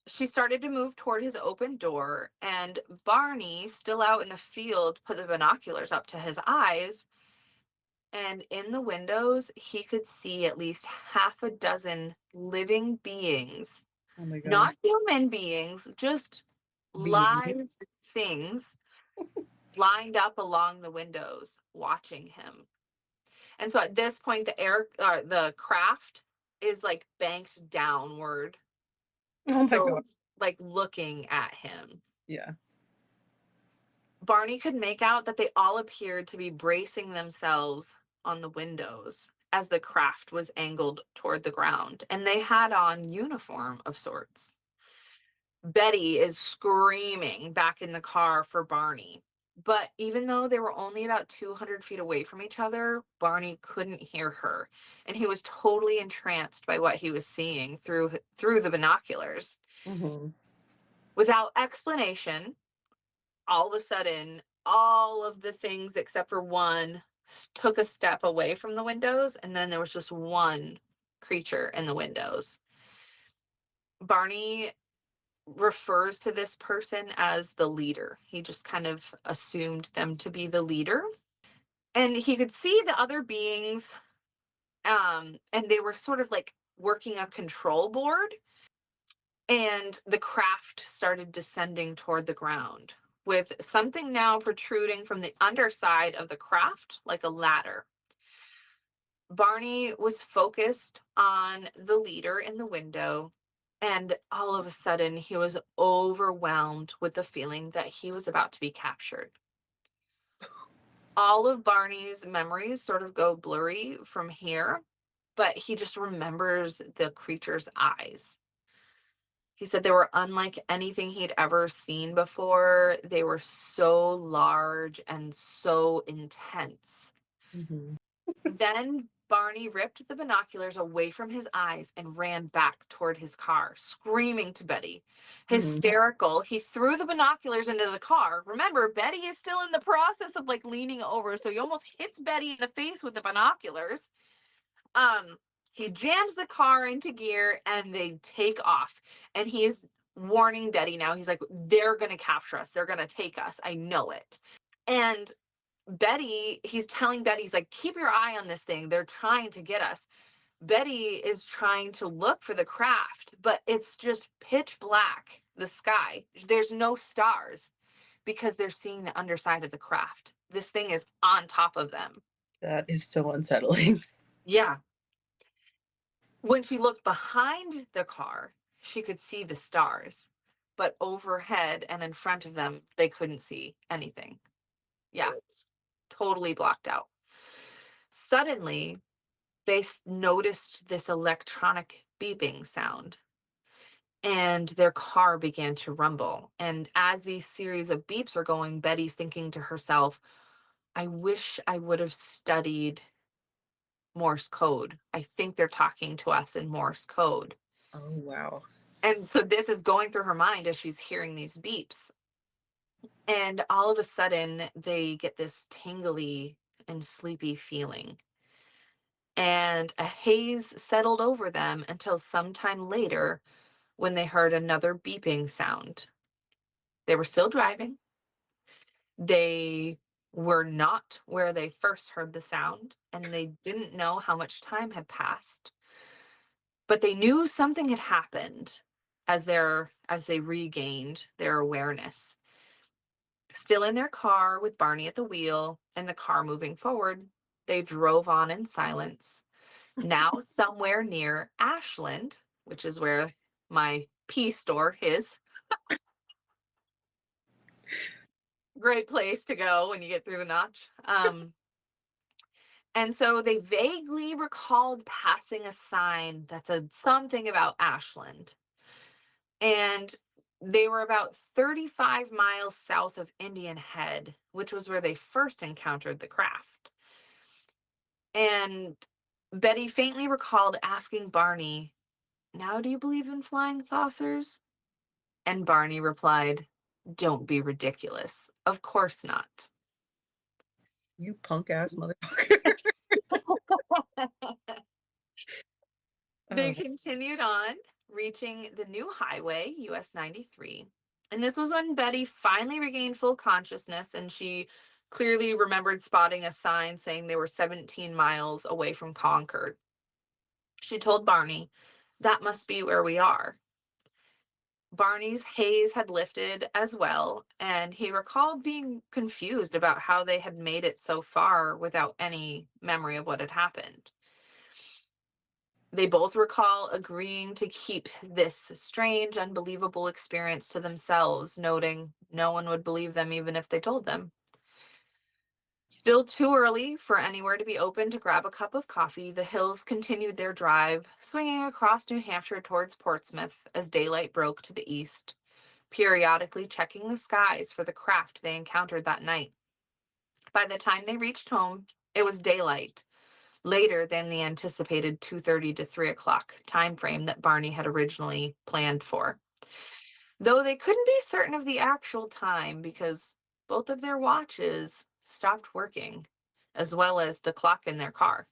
she started to move toward his open door, and Barney, still out in the field, put the binoculars up to his eyes. And in the windows, he could see at least half a dozen living beings, oh my god, not human beings, just being. live things lined up along the windows watching him. And so at this point, the craft is like banked downward. Oh my So god. it's like looking at him. Yeah. Barney could make out that they all appeared to be bracing themselves on the windows as the craft was angled toward the ground, and they had on uniform of sorts. Betty is screaming back in the car for Barney. But even though they were only about 200 feet away from each other, Barney couldn't hear her, and he was totally entranced by what he was seeing through the binoculars. Mhm. Without explanation, all of a sudden, all of the things except for one took a step away from the windows, and then there was just one creature in the windows. Barney refers to this person as the leader. He just kind of assumed them to be the leader. And he could see the other beings, and they were sort of like working a control board. And the craft started descending toward the ground, with something now protruding from the underside of the craft like a ladder. Barney was focused on the leader in the window, and all of a sudden he was overwhelmed with the feeling that he was about to be captured. All of Barney's memories sort of go blurry from here, but he just remembers the creature's eyes. He said they were unlike anything he'd ever seen before. They were so large and so intense. Mhm. Then Barney ripped the binoculars away from his eyes and ran back toward his car, screaming to Betty. Mhm. Hysterical, he threw the binoculars into the car. Remember, Betty is still in the process of like leaning over, so he almost hits Betty in the face with the binoculars. Um, he jams the car into gear and they take off. And he is warning Betty now. He's like, they're going to capture us. They're going to take us. I know it. And he's telling Betty, he's like, keep your eye on this thing. They're trying to get us. Betty is trying to look for the craft, but it's just pitch black, the sky. There's no stars because they're seeing the underside of the craft. This thing is on top of them. That is so unsettling. Yeah. When she looked behind the car, she could see the stars, but overhead and in front of them, they couldn't see anything. Yeah, totally blocked out. Suddenly, they noticed this electronic beeping sound, and their car began to rumble. And as these series of beeps are going, Betty's thinking to herself, I wish I would have studied Morse code. I think they're talking to us in Morse code. Oh, wow. And so this is going through her mind as she's hearing these beeps. And all of a sudden, they get this tingly and sleepy feeling. And a haze settled over them until sometime later when they heard another beeping sound. They were still driving. They were not where they first heard the sound, and they didn't know how much time had passed, but they knew something had happened as they regained their awareness. Still in their car with Barney at the wheel and the car moving forward, they drove on in silence, now somewhere near Ashland, which is where my pea store is. Great place to go when you get through the notch. And so they vaguely recalled passing a sign that said something about Ashland. And they were about 35 miles south of Indian Head, which was where they first encountered the craft. And Betty faintly recalled asking Barney, "Now do you believe in flying saucers?" And Barney replied, "Don't be ridiculous. Of course not." You punk ass motherfucker. They Oh, continued on, reaching the new highway, US 93. And this was when Betty finally regained full consciousness, and she clearly remembered spotting a sign saying they were 17 miles away from Concord. She told Barney, "That must be where we are." Barney's haze had lifted as well, and he recalled being confused about how they had made it so far without any memory of what had happened. They both recall agreeing to keep this strange, unbelievable experience to themselves, noting no one would believe them even if they told them. Still too early for anywhere to be open to grab a cup of coffee, the Hills continued their drive, swinging across New Hampshire towards Portsmouth as daylight broke to the east, periodically checking the skies for the craft they encountered that night. By the time they reached home, it was daylight, later than the anticipated 2:30 to 3 o'clock time frame that Barney had originally planned for. Though they couldn't be certain of the actual time because both of their watches stopped working, as well as the clock in their car.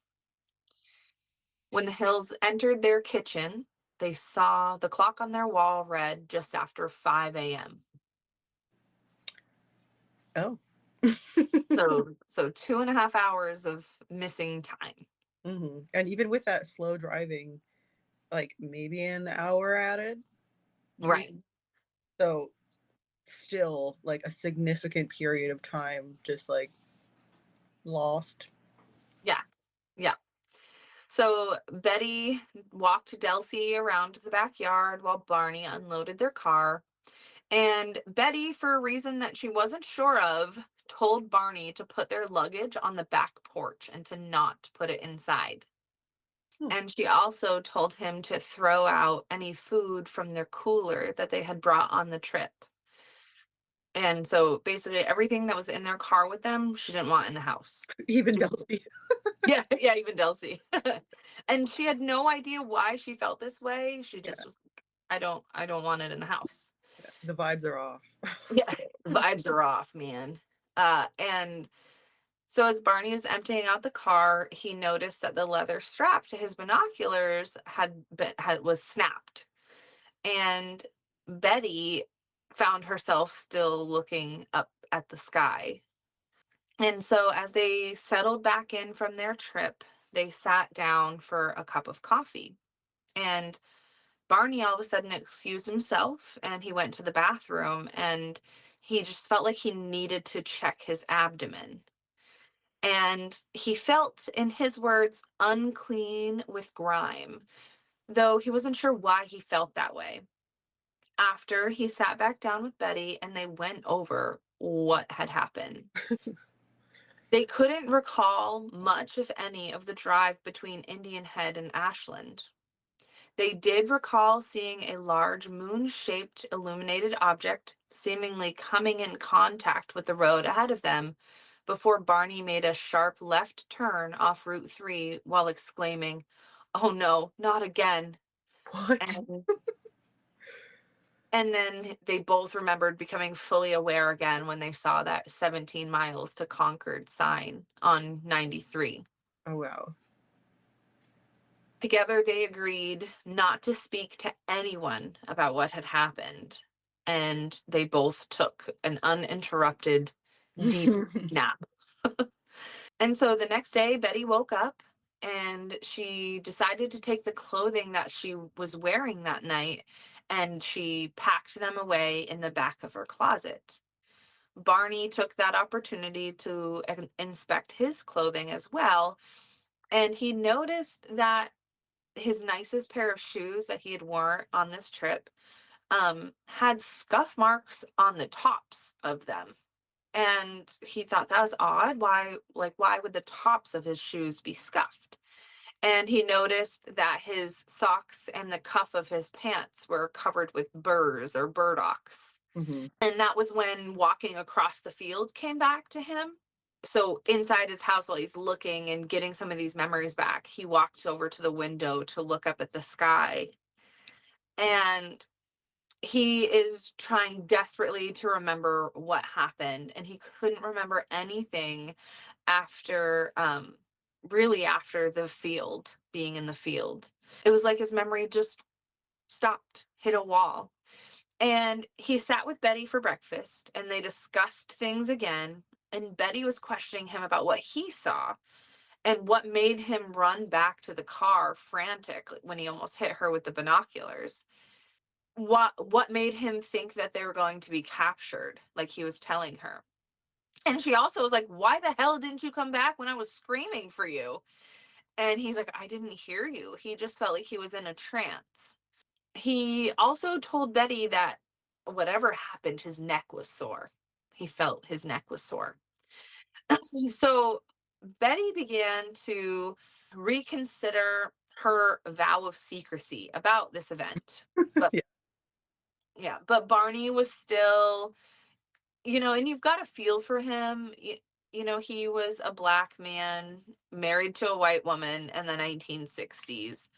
When the Hills entered their kitchen, they saw the clock on their wall read just after 5 a.m. oh. So 2.5 hours of missing time. And even with that slow driving, like maybe an hour added. Right. So still like a significant period of time just like lost. Yeah. Yeah. So Betty walked Delcy around the backyard while Barney unloaded their car. And Betty, for a reason that she wasn't sure of, told Barney to put their luggage on the back porch and to not put it inside. Hmm. And she also told him to throw out any food from their cooler that they had brought on the trip. And so basically everything that was in their car with them, she didn't want in the house. Even Delcy. Yeah, yeah, even Delcy. And she had no idea why she felt this way. She Yeah, just was like, I don't want it in the house. yeah, the vibes are off. Yeah, vibes are off, man. And so as Barney was emptying out the car, he noticed that the leather strap to his binoculars was snapped. And Betty found herself still looking up at the sky. And so as they settled back in from their trip, they sat down for a cup of coffee. And Barney all of a sudden excused himself and he went to the bathroom, and he just felt like he needed to check his abdomen. And he felt, in his words, unclean with grime, though he wasn't sure why he felt that way. After he sat back down with Betty and they went over what had happened. They couldn't recall much, if any, of the drive between Indian Head and Ashland. They did recall seeing a large moon-shaped illuminated object seemingly coming in contact with the road ahead of them before Barney made a sharp left turn off Route 3 while exclaiming, "Oh no, not again." What? And And then they both remembered becoming fully aware again when they saw that 17 miles to Concord sign on 93. Oh wow. Together, they agreed not to speak to anyone about what had happened. And they both took an uninterrupted deep nap. And so the next day, Betty woke up and she decided to take the clothing that she was wearing that night and she packed them away in the back of her closet. Barney took that opportunity to inspect his clothing as well. And he noticed that his nicest pair of shoes that he had worn on this trip had scuff marks on the tops of them. And he thought that was odd. Why would the tops of his shoes be scuffed? And he noticed that his socks and the cuff of his pants were covered with burrs or burdocks. Mm-hmm. And that was when walking across the field came back to him. So inside his house, while he's looking and getting some of these memories back, he walked over to the window to look up at the sky. And he is trying desperately to remember what happened. And he couldn't remember anything after, really after the field, being in the field. It was like his memory just stopped, hit a wall. And he sat with Betty for breakfast and they discussed things again. And Betty was questioning him about what he saw and what made him run back to the car frantic when he almost hit her with the binoculars. What made him think that they were going to be captured, like he was telling her. And she also was like, why the hell didn't you come back when I was screaming for you? And he's like, I didn't hear you. He just felt like he was in a trance. He also told Betty that whatever happened, his neck was sore. He felt his neck was sore. So Betty began to reconsider her vow of secrecy about this event. But Yeah. yeah, but Barney was still, and you've got to feel for him. He was a black man married to a white woman in the 1960s.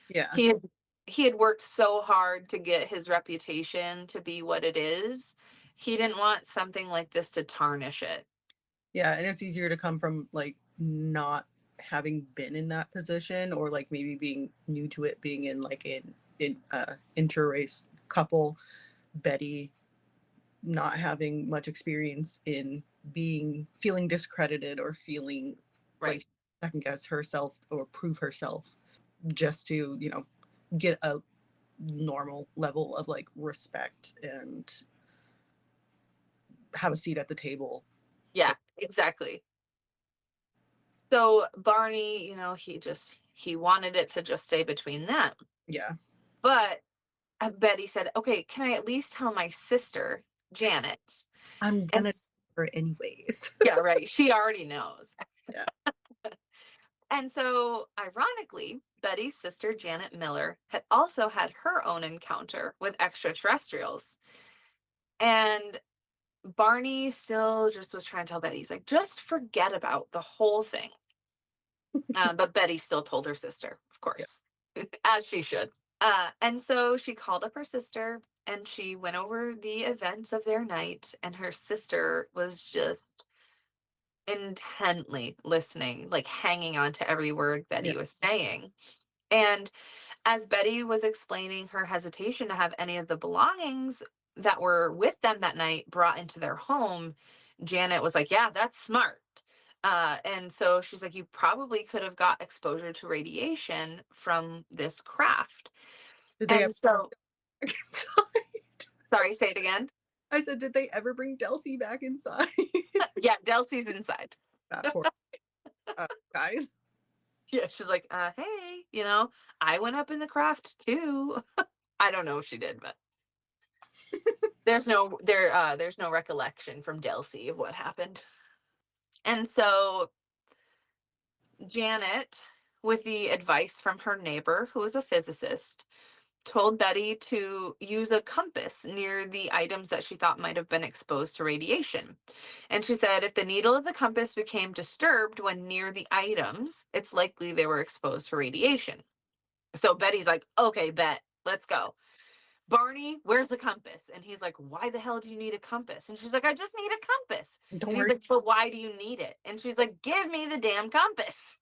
Yeah. He had he had worked so hard to get his reputation to be what it is. He didn't want something like this to tarnish it. Yeah, and it's easier to come from like not having been in that position, or like maybe being new to it, being in like in interrace couple. Betty not having much experience in feeling discredited or feeling like Right. second guess herself or prove herself just to get a normal level of like respect and have a seat at the table. Yeah, exactly. So Barney, he wanted it to just stay between them. Yeah, But Betty said, "Okay, can I at least tell my sister, Janet?" I'm And gonna her anyways. yeah, right. She already knows. Yeah. And so, ironically, Betty's sister, Janet Miller, had also had her own encounter with extraterrestrials. And Barney still just was trying to tell Betty, he's like, just forget about the whole thing. But Betty still told her sister, of Yeah. course, as she should. And so she called up her sister and she went over the events of their night. And her sister was just intently listening, like hanging on to every word Yeah. Betty was saying. And as Betty was explaining her hesitation to have any of the belongings that were with them that night brought into their home, Janet was like, yeah, that's smart. And so she's like, you probably could have got exposure to radiation from this craft. Did they And ever so, back inside? sorry, say it again. I said, did they ever bring Delcy back inside? Yeah, Delsey's inside. That poor guys. Yeah, she's like, hey, I went up in the craft too. I don't know if she did, but there's no recollection from Delsey of what happened. And so Janet, with the advice from her neighbor, who was a physicist, told Betty to use a compass near the items that she thought might have been exposed to radiation. And she said if the needle of the compass became disturbed when near the items, it's likely they were exposed to radiation. So Betty's like, okay, bet, let's go. Barney, where's the compass? And he's like, why the hell do you need a compass? And she's like, I just need a compass. Don't And he's worry. like, but why do you need it? And she's like, give me the damn compass.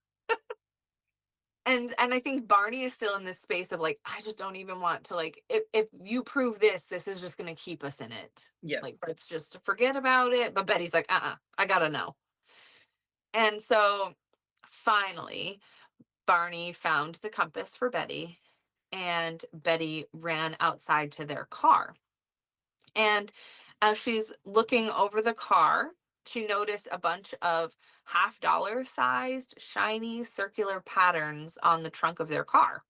And I think Barney is still in this space of like, I just don't even want to, like, if you prove this is just gonna keep us in it. Yeah. Like, let's just forget about it. But Betty's like, I gotta know. And so finally, Barney found the compass for Betty, and Betty ran outside to their car. And as she's looking over the car, she noticed a bunch of half-dollar sized, shiny, circular patterns on the trunk of their car.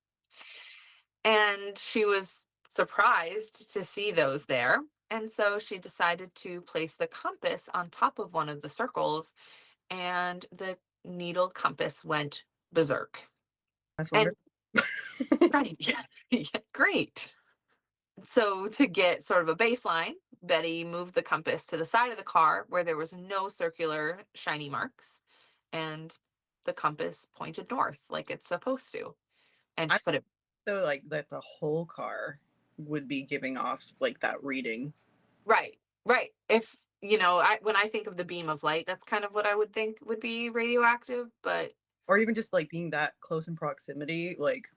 And she was surprised to see those there. And so she decided to place the compass on top of one of the circles, and the needle compass went berserk. That's And wonderful. right, yeah, yeah, great. So to get sort of a baseline, Betty moved the compass to the side of the car where there was no circular shiny marks, and the compass pointed north like it's supposed to. And I she put it feel like that the whole car would be giving off like that reading. right, right. If I when I think of the beam of light, that's kind of what I would think would be radioactive, but Or even just like being that close in proximity, like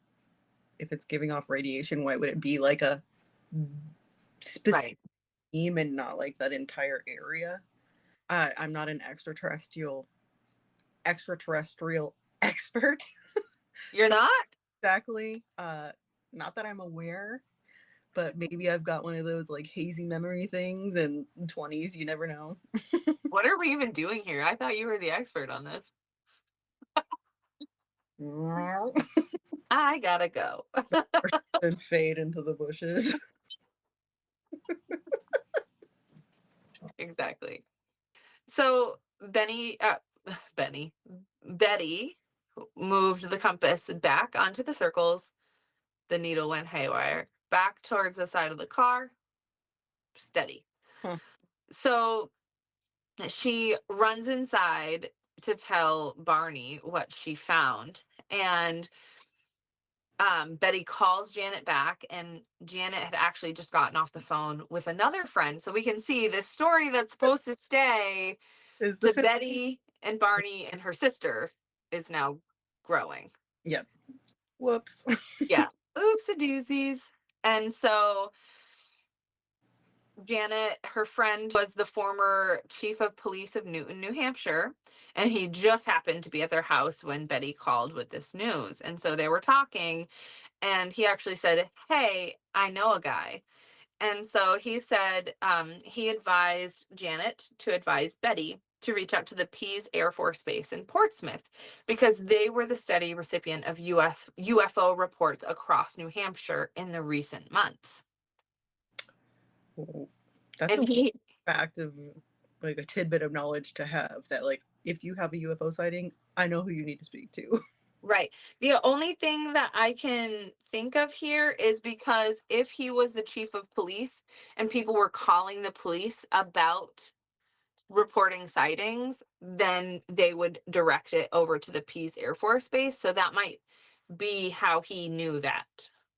if it's giving off radiation, why would it be like a specific right. beam and not like that entire area? I'm not an extraterrestrial expert. You're So not? exactly, not that I'm aware, but maybe I've got one of those like hazy memory things in 20s, you never know. What are we even doing here? I thought you were the expert on this. I gotta go. And fade into the bushes. Exactly. So Benny, Betty moved the compass back onto the circles. The needle went haywire. Back towards the side of the car, steady. Huh. So she runs inside to tell Barney what she found. And Betty calls Janet back, and Janet had actually just gotten off the phone with another friend. So we can see this story that's supposed to stay Is the to fifth? Betty and Barney and her sister is now growing. Yep. Whoops. Yeah. Oops a doozies. And so Janet, her friend, was the former chief of police of Newton, New Hampshire, and he just happened to be at their house when Betty called with this news. And so they were talking, and he actually said, "Hey, I know a guy." And so he said he advised Janet to advise Betty to reach out to the Pease Air Force Base in Portsmouth because they were the steady recipient of US UFO reports across New Hampshire in the recent months. That's And a he fact of like a tidbit of knowledge to have that like if you have a UFO sighting, I know who you need to speak to. right. The only thing that I can think of here is because if he was the chief of police and people were calling the police about reporting sightings, then they would direct it over to the Pease Air Force Base. So that might be how he knew that.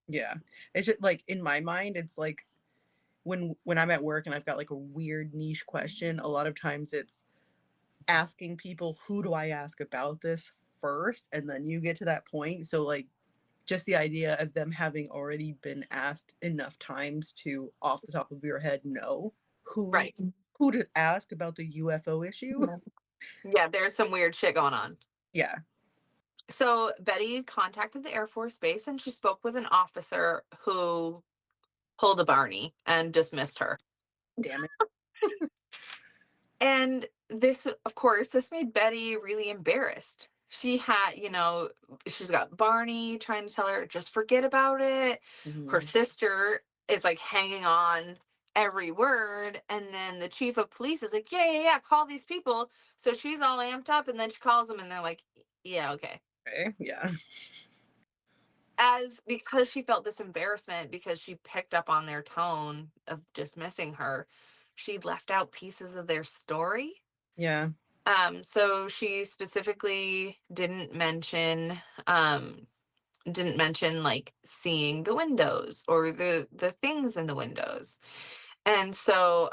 Yeah. It's just like in my mind, it's like when I'm at work and I've got like a weird niche question, a lot of times it's asking people who do I ask about this first, and then you get to that point. So like just the idea of them having already been asked enough times to off the top of your head know who Right. who to ask about the UFO issue. Yeah, there's some weird shit going on. Yeah. So Betty contacted the Air Force Base and she spoke with an officer who pulled a Barney and dismissed her. Damn it. And this, of course, this made Betty really embarrassed. She had, she's got Barney trying to tell her, just forget about it. Her Mhm. sister is like hanging on every word. And then the chief of police is like, yeah, yeah, yeah, call these people. So she's all amped up and then she calls them and they're like, yeah, okay. Okay. Yeah. As because she felt this embarrassment because she picked up on their tone of dismissing her, she left out pieces of their story. Yeah. So she specifically didn't mention like seeing the windows or the things in the windows. And so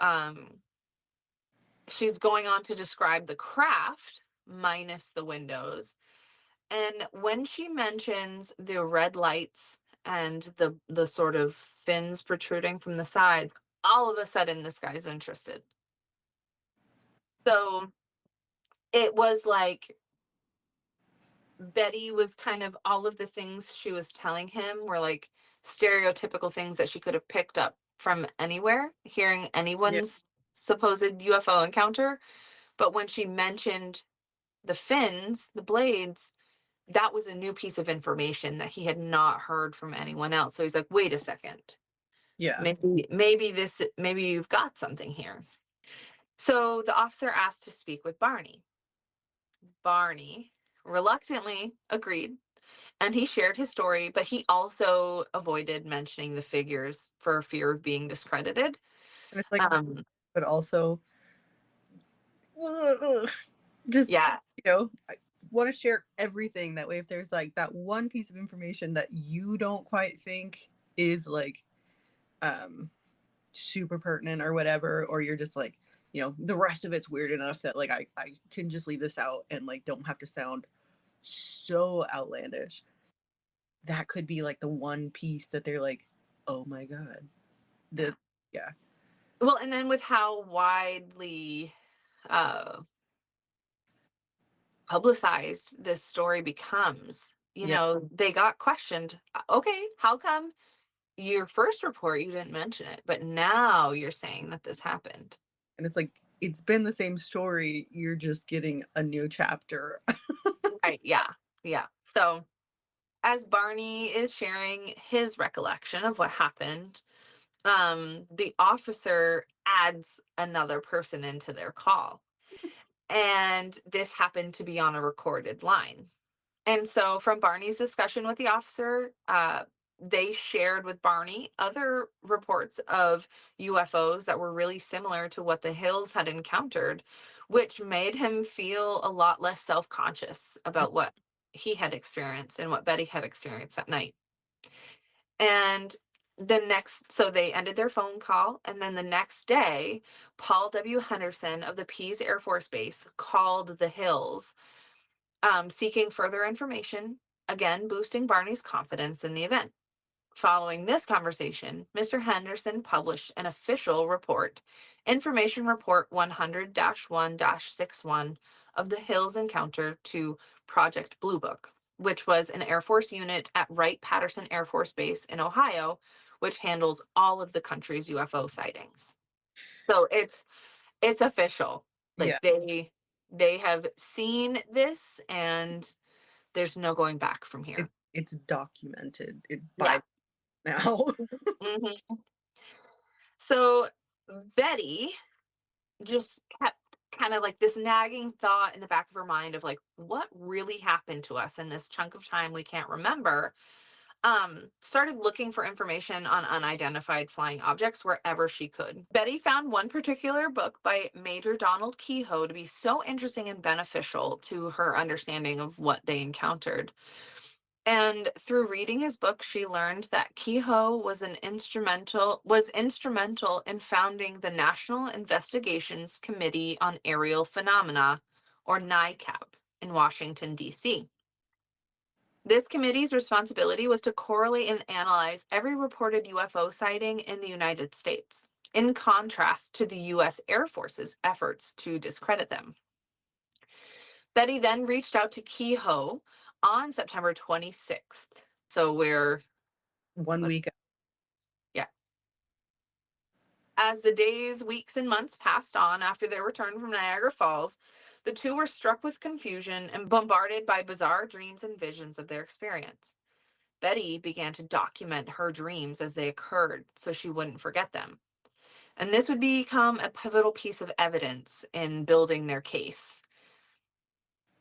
she's going on to describe the craft minus the windows. And when she mentions the red lights and the sort of fins protruding from the sides, all of a sudden this guy's interested. So it was like Betty was kind of all of the things she was telling him were like stereotypical things that she could have picked up from anywhere, hearing Yeah. anyone's supposed UFO encounter. But when she mentioned the fins, the blades, that was a new piece of information that he had not heard from anyone else. So he's like, wait a second. Yeah. Maybe you've got something here. So the officer asked to speak with Barney. Barney reluctantly agreed, and he shared his story, but he also avoided mentioning the figures for fear of being discredited. And it's like, Um, but also, just, yeah, I want to share everything. That way, if there's like that one piece of information that you don't quite think is like, um, super pertinent or whatever, or you're just like, the rest of it's weird enough that like I can just leave this out and like don't have to sound so outlandish. That could be like the one piece that they're like, oh my god, the yeah, well, and then with how widely uh, publicized this story becomes, yeah, they got questioned. Okay, how come your first report you didn't mention it, but now you're saying that this happened? and it's like it's been the same story. You're just getting a new chapter. Right, yeah, yeah. So as Barney is sharing his recollection of what happened, the officer adds another person into their call. And this happened to be on a recorded line. And so, from Barney's discussion with the officer, they shared with Barney other reports of UFOs that were really similar to what the Hills had encountered, which made him feel a lot less self conscious about what he had experienced and what Betty had experienced that night. And so they ended their phone call. And then the next day, Paul W. Henderson of the Pease Air Force Base called the Hills, seeking further information, again, boosting Barney's confidence in the event. Following this conversation, Mr. Henderson published an official report, Information Report 100 1 61 of the Hills encounter to Project Blue Book, which was an Air Force unit at Wright Patterson Air Force Base in Ohio, which handles all of the country's UFO sightings. So it's official. Like Yeah, they have seen this and there's no going back from here. it's documented it Yeah. by now. Mhm. So Betty just kept kind of like this nagging thought in the back of her mind of like, what really happened to us in this chunk of time we can't remember. Started looking for information on unidentified flying objects wherever she could. Betty found one particular book by Major Donald Kehoe to be so interesting and beneficial to her understanding of what they encountered. And through reading his book, she learned that Kehoe was instrumental in founding the National Investigations Committee on Aerial Phenomena, or NICAP, in Washington, D.C. This committee's responsibility was to correlate and analyze every reported UFO sighting in the United States, in contrast to the U.S. Air Force's efforts to discredit them. Betty then reached out to Kehoe on September 26th. So we're, One let's, week. yeah. As the days, weeks, and months passed on after their return from Niagara Falls, the two were struck with confusion and bombarded by bizarre dreams and visions of their experience. Betty began to document her dreams as they occurred so she wouldn't forget them. And this would become a pivotal piece of evidence in building their case.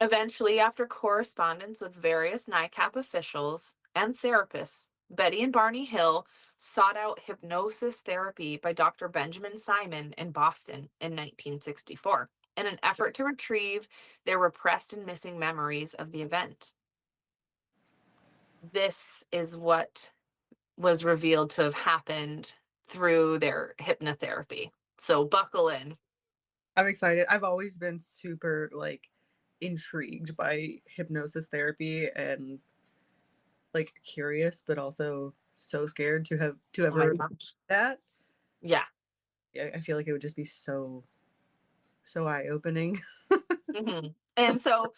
Eventually, after correspondence with various NICAP officials and therapists, Betty and Barney Hill sought out hypnosis therapy by Dr. Benjamin Simon in Boston in 1964 in an effort to retrieve their repressed and missing memories of the event. This is what was revealed to have happened through their hypnotherapy. So buckle in. I'm excited. I've always been super like intrigued by hypnosis therapy and like curious, but also so scared to Oh my ever gosh. that. Yeah. Yeah, I feel like it would just be so eye opening. And so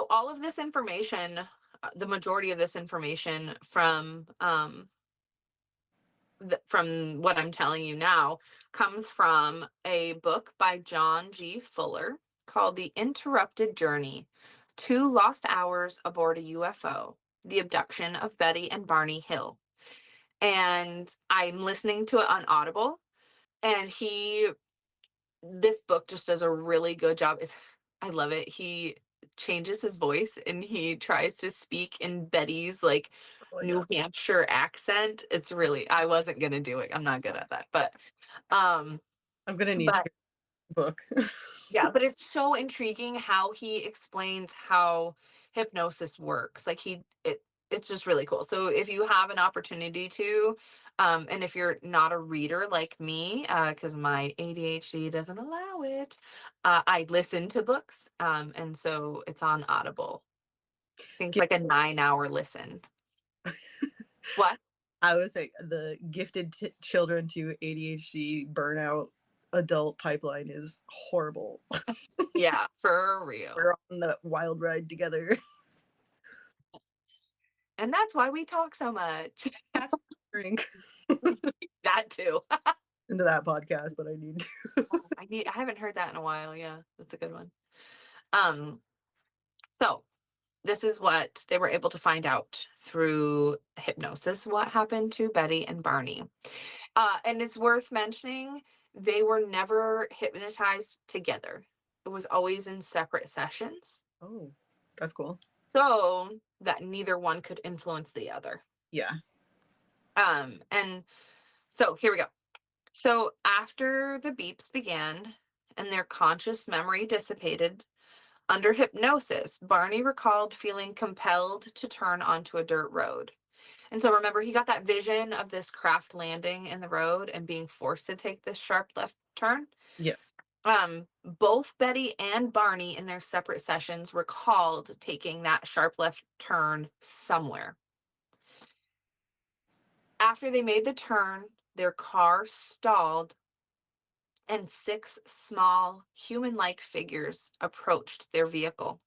all of this information, the majority of this information from what I'm telling you now comes from a book by John G. Fuller called The Interrupted Journey: 2 Lost Hours Aboard a UFO, The Abduction of Betty and Barney Hill. And I'm listening to it on Audible, and this book just does a really good job. I love it. He changes his voice and he tries to speak in Betty's like Oh yeah, New Hampshire accent. It's really, I wasn't gonna do it. I'm not good at that. Um I'm gonna need to but hear the book. yeah, but it's so intriguing how he explains how hypnosis works. Like it's just really cool. So if you have an opportunity to, and if you're not a reader like me, because my ADHD doesn't allow it, I listen to books. And so it's on Audible. I think it's Gi- like a 9 hour listen. What? I would say the gifted children to ADHD burnout adult pipeline is horrible. Yeah, for real. We're on the wild ride together. And that's why we talk so much. That's drink That too. into that podcast, but I need to. I haven't heard that in a while. Yeah, that's a good one. Um, so this is what they were able to find out through hypnosis, what happened to Betty and Barney. And it's worth mentioning they were never hypnotized together. It was always in separate sessions Oh, that's cool. so that neither one could influence the other. Yeah. And so here we go. So after the beeps began and their conscious memory dissipated, under hypnosis, Barney recalled feeling compelled to turn onto a dirt road. And so remember, he got that vision of this craft landing in the road and being forced to take this sharp left turn. Yeah. Both Betty and Barney in their separate sessions recalled taking that sharp left turn somewhere. After they made the turn, their car stalled and 6 small human-like figures approached their vehicle.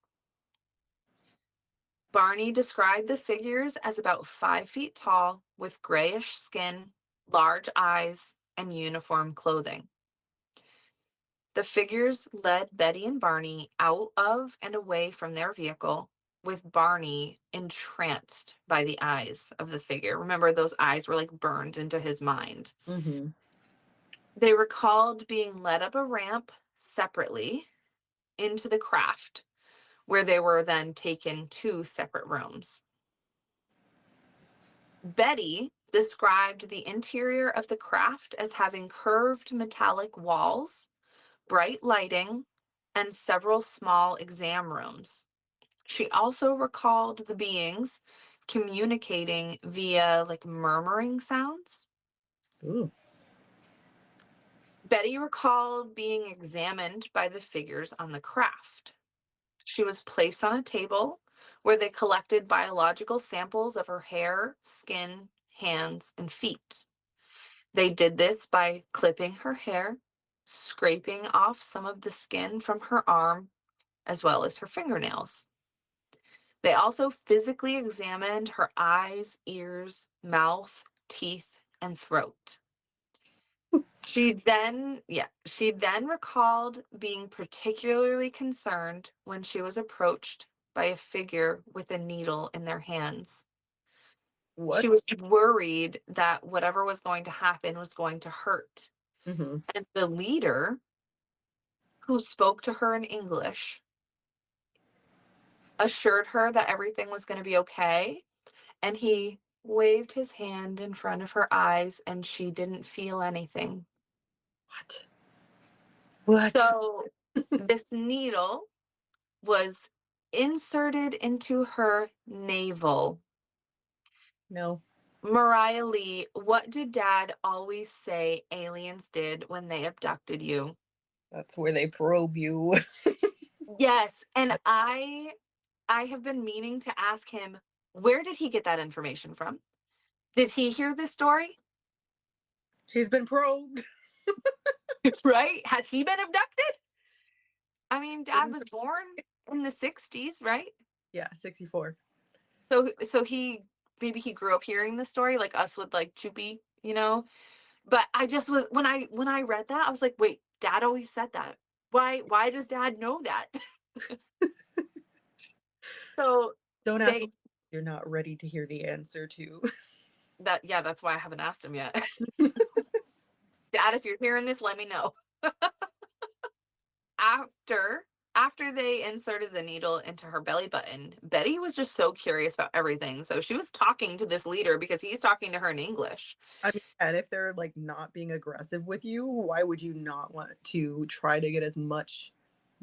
Barney described the figures as about 5 feet tall, with grayish skin, large eyes, and uniform clothing. The figures led Betty and Barney out of and away from their vehicle, with Barney entranced by the eyes of the figure. Remember, those eyes were like burned into his mind. Mm-hmm. They recalled being led up a ramp separately into the craft, where they were then taken to separate rooms. Betty described the interior of the craft as having curved metallic walls, bright lighting, and several small exam rooms. She also recalled the beings communicating via like murmuring sounds. Ooh. Betty recalled being examined by the figures on the craft. She was placed on a table where they collected biological samples of her hair, skin, hands, and feet. They did this by clipping her hair, scraping off some of the skin from her arm, as well as her fingernails. They also physically examined her eyes, ears, mouth, teeth, and throat. She then recalled being particularly concerned when she was approached by a figure with a needle in their hands. She What? was worried that whatever was going to happen was going to hurt. Mm-hmm. And the leader, who spoke to her in English, assured her that everything was going to be okay. And he waved his hand in front of her eyes, and she didn't feel anything. What? What? So this needle was inserted into her navel. No. Mariah Lee, what did Dad always say aliens did when they abducted you? That's where they probe you. Yes, and I have been meaning to ask him, where did he get that information from? Did he hear this story? He's been probed. Right? Has he been abducted? I mean, dad Didn't was say- born in the 60s, right? Yeah, 64. So he maybe he grew up hearing the story like us with like Choopy, you know? But I just was when I read that, I was like, "Wait, dad always said that. Why does dad know that?" So Don't ask they me you're not ready to hear the answer to. that yeah, that's why I haven't asked him yet. Dad, if you're hearing this, let me know. After after they inserted the needle into her belly button, Betty was just so curious about everything. So she was talking to this leader because he's talking to her in English. I mean, and if they're like not being aggressive with you, why would you not want to try to get as much,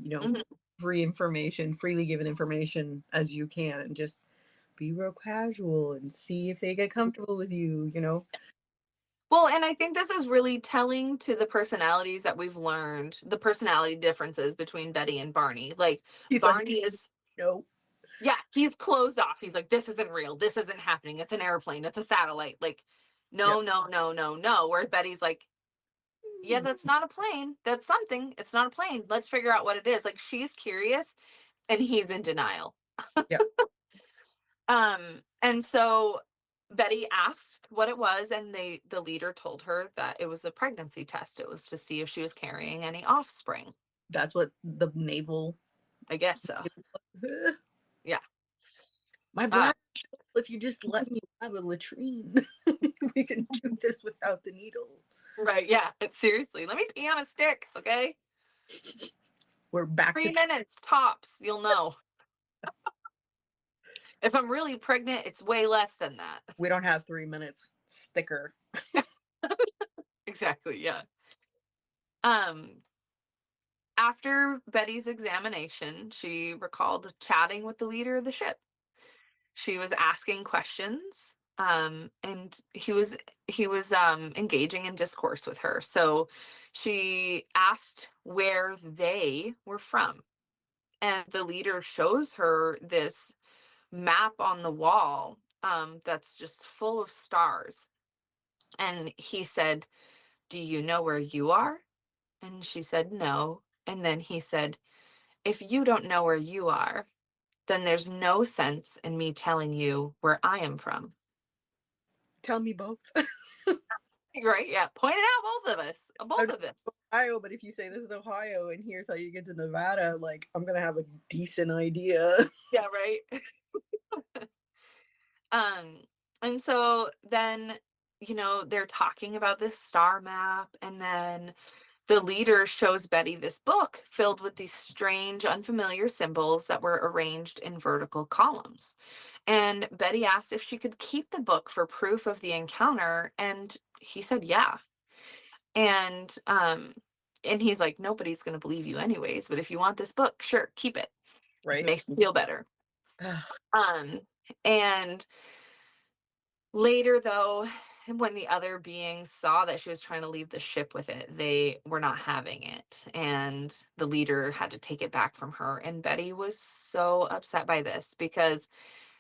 you know, Mhm. free information, freely given information as you can and just be real casual and see if they get comfortable with you, you know? Well, and I think this is really telling to the personalities that we've learned, the personality differences between Betty and Barney. Like He's like, Barney is no. yeah, he's closed off. He's like, this isn't real. This isn't happening. It's an airplane. It's a satellite. Like, Yeah. no, no, no, no, no. Where Betty's like, yeah, that's not a plane. That's something. It's not a plane. Let's figure out what it is. Like she's curious and he's in denial. Yeah. And so Betty asked what it was, and the leader told her that it was a pregnancy test. It was to see if she was carrying any offspring. That's what the naval I guess so. Yeah. my Uh, black, if you just let me have a latrine, we can do this without the needle. right. Yeah. Seriously. Let me pee on a stick. Okay. We're back to 3 minutes tops. You'll know. If I'm really pregnant, it's way less than that. we don't have 3 minutes. Sticker. Exactly. Yeah. Um, After Betty's examination, she recalled chatting with the leader of the ship. She was asking questions, and he was engaging in discourse with her. So she asked where they were from, and the leader shows her this map on the wall, that's just full of stars. And he said, "Do you know where you are?" And she said, "No." And then he said, "If you don't know where you are, then there's no sense in me telling you where I am from." Tell me both. Right? Yeah. Pointed out both of us, I both know of this. Ohio, but if you say this is Ohio and here's how you get to Nevada, like I'm gonna have a decent idea. Yeah, right. Um, and so then, they're talking about this star map, and then the leader shows Betty this book filled with these strange, unfamiliar symbols that were arranged in vertical columns. And Betty asked if she could keep the book for proof of the encounter, and he said, yeah. And and he's like, nobody's gonna believe you anyways, but if you want this book, sure, keep it. If it Right? makes you feel better. Um, and later though, when the other beings saw that she was trying to leave the ship with it, they were not having it. And the leader had to take it back from her. And Betty was so upset by this because,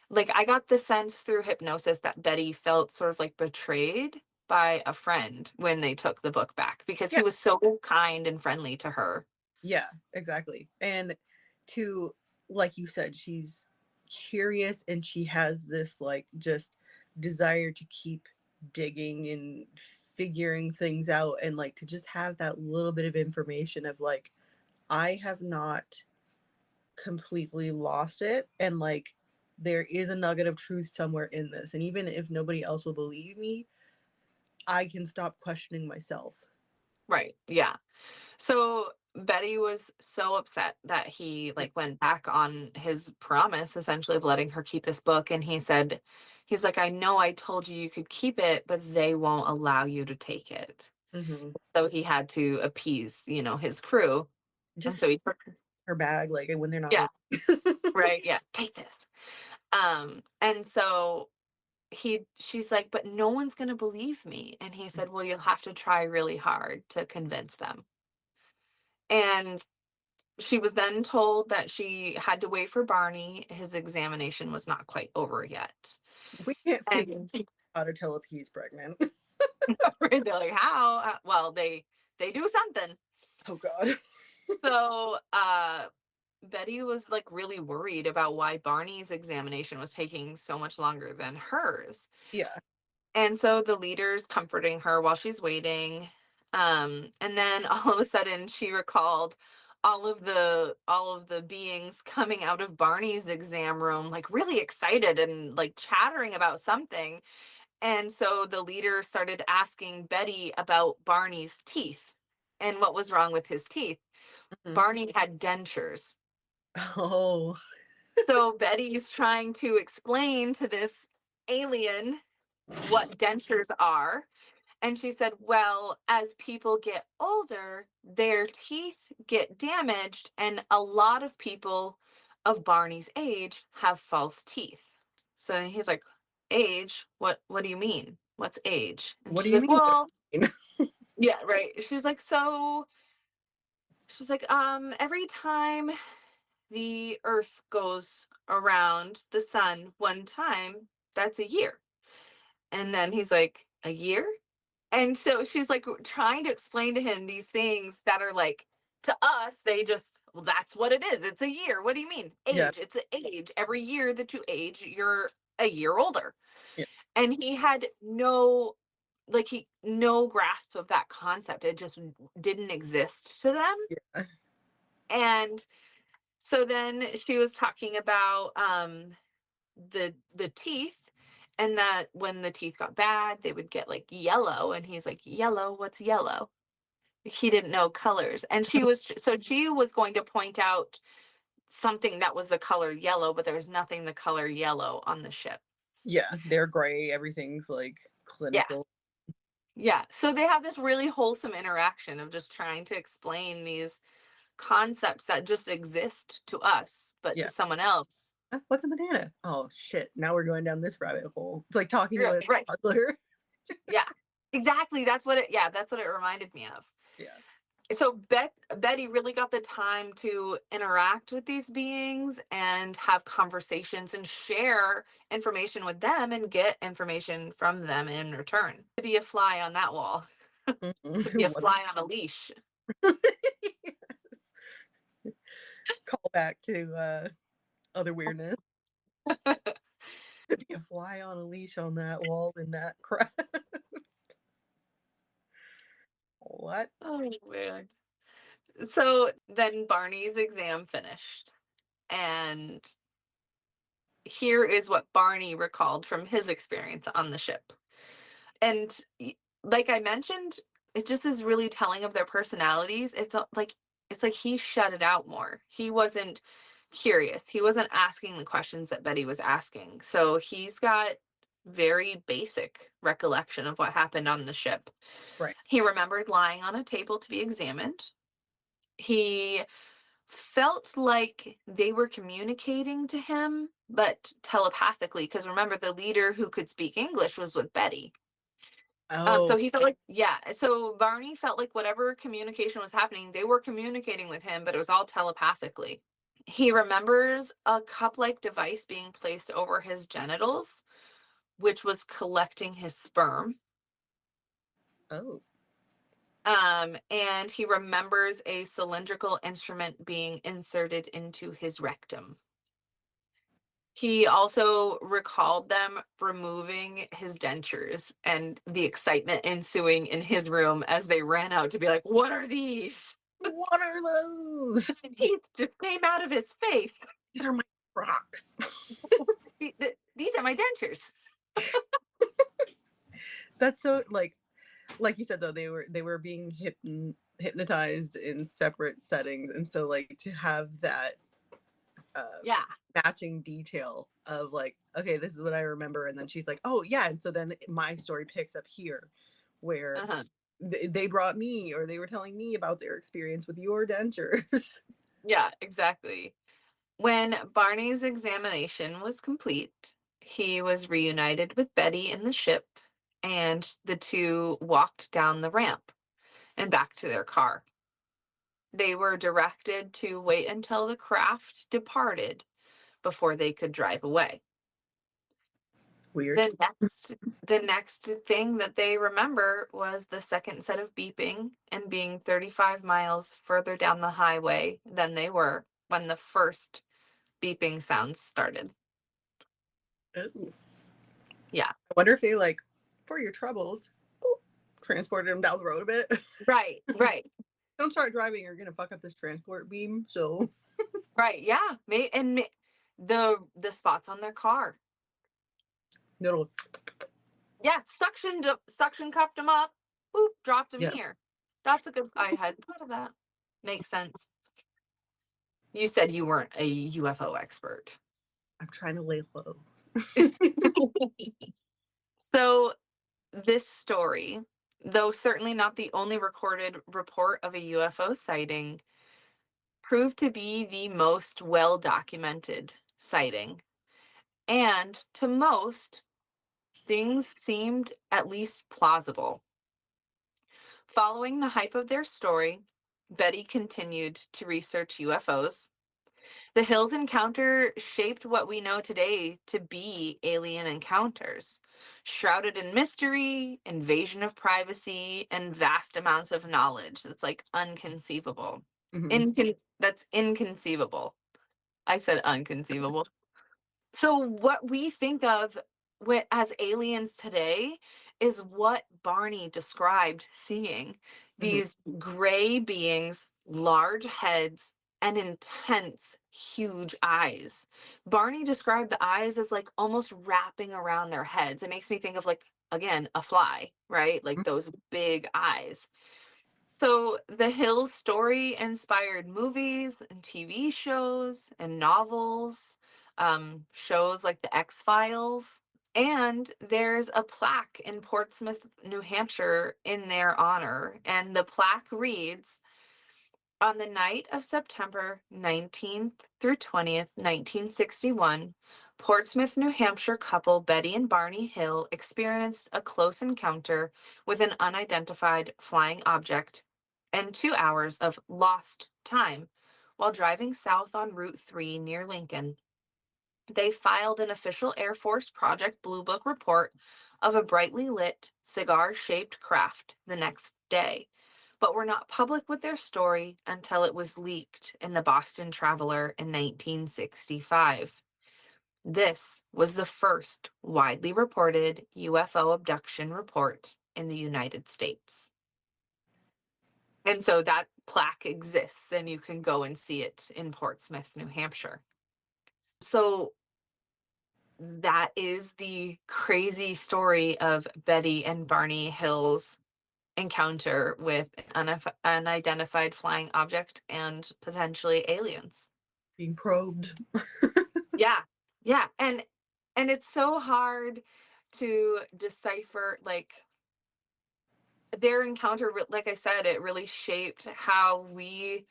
like, I got the sense through hypnosis that Betty felt sort of like betrayed by a friend when they took the book back because Yeah, he was so kind and friendly to her. yeah, exactly. And to like you said, she's curious and she has this like just desire to keep digging and figuring things out and like to just have that little bit of information of like I have not completely lost it and like there is a nugget of truth somewhere in this and even if nobody else will believe me I can stop questioning myself. Right. Yeah. So Betty was so upset that he Yeah. like went back on his promise essentially of letting her keep this book, and he's like, I know I told you you could keep it, but they won't allow you to take it. Hmm. So he had to appease, his crew. And Just so he took her bag like when they're not yeah, looking. right, yeah, take this. And so she's like, but no one's gonna believe me. And he said, well, you'll have to try really hard to convince them. And She was then told that she had to wait for Barney. His examination was not quite over yet. We can't figure And out how to tell if he's pregnant. they're like, how? Well, they do something. Oh God. So Betty was like really worried about why Barney's examination was taking so much longer than hers. Yeah. And so the leader's comforting her while she's waiting. And then all of a sudden she recalled all of the beings coming out of Barney's exam room, like really excited and like chattering about something. And so the leader started asking Betty about Barney's teeth and what was wrong with his teeth. Mhm. Barney had dentures. Oh. So Betty's trying to explain to this alien what dentures are. And she said, well, as people get older, their teeth get damaged, and a lot of people of Barney's age have false teeth. So he's like, age? What do you mean? What's age? And What do she's you like, mean? What well, do you mean? yeah, right. She's like, every time the earth goes around the sun one time, that's a year. And then he's like, a year? And so she's like trying to explain to him these things that are like, to us, they just, well, that's what it is. It's a year. What do you mean? Yeah. Age. It's an age. Every year that you age, you're a year older. Yeah. And he had no grasp of that concept. It just didn't exist to them. Yeah. And so then she was talking about the teeth, and that when the teeth got bad they would get like yellow, and he's like, yellow, what's yellow? He didn't know colors, and she was going to point out something that was the color yellow, but there was nothing the color yellow on the ship. Yeah. They're gray. Everything's like Yeah, clinical. yeah, so they have this really wholesome interaction of just trying to explain these concepts that just exist to us but to Yeah. someone else. What's a banana? Oh shit. Now we're going down this rabbit hole. It's like talking to Right, a right. toddler. Yeah, exactly, that's what it reminded me of. Yeah. So Betty really got the time to interact with these beings and have conversations and share information with them and get information from them in return. To be a fly on that wall, to be a What? fly on a leash. Call back to other weirdness. Could be a fly on a leash on that wall in that crap. What? Oh man. So then Barney's exam finished, and here is what Barney recalled from his experience on the ship. And like I mentioned, it just is really telling of their personalities. It's like he shut it out more. He wasn't curious. He wasn't asking the questions that Betty was asking. So he's got very basic recollection of what happened on the ship. Right. He remembered lying on a table to be examined. He felt like they were communicating to him, but telepathically, because remember, the leader who could speak English was with Betty. So Oh, he felt like, yeah. So Barney felt like whatever communication was happening, they were communicating with him, but it was all telepathically. He remembers a cup-like device being placed over his genitals, which was collecting his sperm. oh. And he remembers a cylindrical instrument being inserted into his rectum. He also recalled them removing his dentures and the excitement ensuing in his room as they ran out to be like, what are these? What are those? The teeth just came out of his face. These are my rocks. These are my dentures. That's so like you said though, they were being hypnotized in separate settings, and so like to have that uh Yeah. matching detail of like, okay, this is what I remember, and then she's like, oh yeah, and so then my story picks up here where Uh-huh. they brought me, or they were telling me about their experience with your dentures. Yeah, exactly. When Barney's examination was complete, he was reunited with Betty in the ship, and the two walked down the ramp and back to their car. They were directed to wait until the craft departed before they could drive away. Weird. The next thing that they remember was the second set of beeping and being 35 miles further down the highway than they were when the first beeping sounds started. Ooh. Yeah. I wonder if they like, for your troubles, boop, transported them down the road a bit. Right, right, Don't start driving, you're gonna fuck up this transport beam. So right. Yeah. The spots on their car. it'll, Yeah, suction cupped them up, boop, dropped them yeah. here. That's a good. I hadn't thought of that. Makes sense. You said you weren't a UFO expert. I'm trying to lay low. So this story, though certainly not the only recorded report of a UFO sighting, proved to be the most well documented sighting. And to most, things seemed at least plausible. Following the hype of their story, Betty continued to research UFOs. The Hills encounter shaped what we know today to be alien encounters, shrouded in mystery, invasion of privacy, and vast amounts of knowledge that's like unconceivable. Mhm. That's inconceivable. I said unconceivable. So what we think of as aliens today is what Barney described seeing. Mhm. These gray beings, large heads, and intense, huge eyes. Barney described the eyes as like almost wrapping around their heads. It makes me think of like, again, a fly, right? Like those big eyes. So the Hills story inspired movies and TV shows and novels, shows like The X-Files. And there's a plaque in Portsmouth, New Hampshire in their honor. And the plaque reads, on the night of September 19th through 20th, 1961, Portsmouth, New Hampshire couple Betty and Barney Hill experienced a close encounter with an unidentified flying object and 2 hours of lost time while driving south on Route 3 near Lincoln. They filed an official Air Force Project Blue Book report of a brightly lit, cigar shaped craft the next day, but were not public with their story until it was leaked in the Boston Traveler in 1965. This was the first widely reported UFO abduction report in the United States. And so that plaque exists, and you can go and see it in Portsmouth, New Hampshire. So that is the crazy story of Betty and Barney Hill's encounter with an unidentified flying object and potentially aliens. Being probed. Yeah. Yeah. And it's so hard to decipher like their encounter like I said it really shaped how we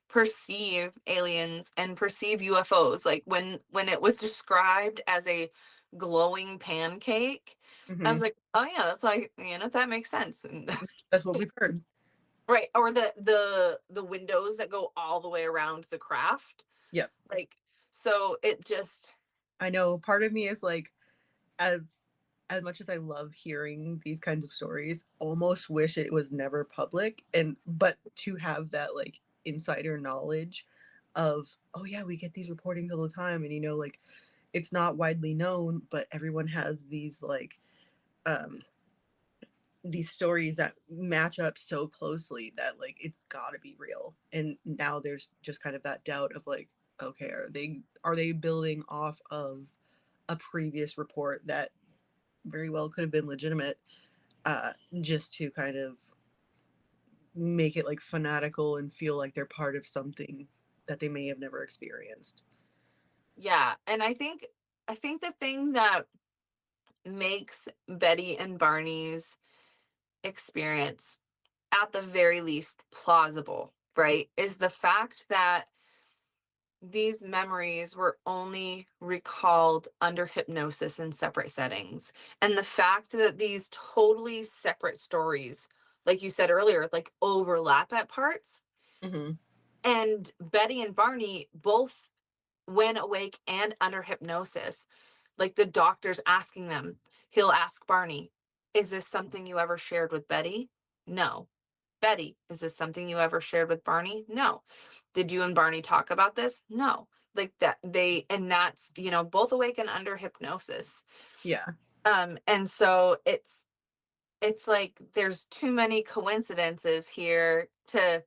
perceive aliens and perceive UFOs. Like when it was described as a glowing pancake, I Mhm. was like, oh yeah, that's like, that makes sense. And That's what we've heard. right. Or the windows that go all the way around the craft. Yep. Like, so it just, I know part of me is like, as as much as I love hearing these kinds of stories, almost wish it was never public, and but to have that like insider knowledge of, oh yeah, we get these reportings all the time, and like it's not widely known, but everyone has um these stories that match up so closely that like it's got to be real. And now there's just kind of that doubt of like, okay, are they building off of a previous report that very well could have been legitimate, uh just to kind of make it like fanatical and feel like they're part of something that they may have never experienced. yeah. And I think the thing that makes Betty and Barney's experience at the very least plausible, right, is the fact that these memories were only recalled under hypnosis in separate settings. And the fact that these totally separate stories, like you said earlier, like overlap at parts, Mhm. And Betty and Barney both, when awake and under hypnosis, like the doctor's asking them, he'll ask Barney, "Is this something you ever shared with Betty?" No. Betty, "Is this something you ever shared with Barney?" No. Did you and Barney talk about this? No. Like that and that's, both awake and under hypnosis. Yeah. And so it's like there's too many coincidences here to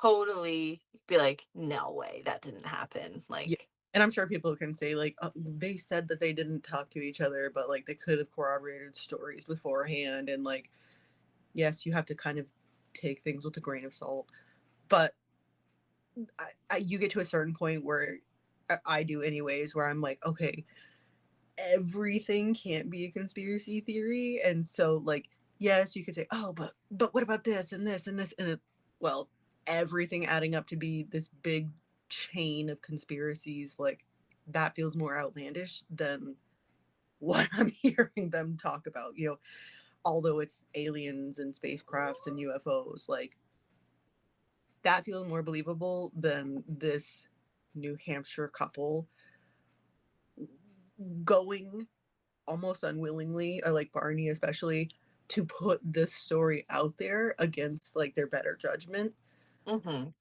totally be like, no way, that didn't happen. Yeah. Like, And I'm sure people can say, like, they said that they didn't talk to each other, but, like, they could have corroborated stories beforehand, and, like, yes, you have to kind of take things with a grain of salt, but you get to a certain point where I do anyways, where I'm like, okay, everything can't be a conspiracy theory, and so, like, yes, you could say, oh, but what about this and this and this, and well, everything adding up to be this big chain of conspiracies, like, that feels more outlandish than what I'm hearing them talk about, although it's aliens and spacecrafts and UFOs, like, that feels more believable than this New Hampshire couple going almost unwillingly, or like Barney especially, to put this story out there against like their better judgment, mhm.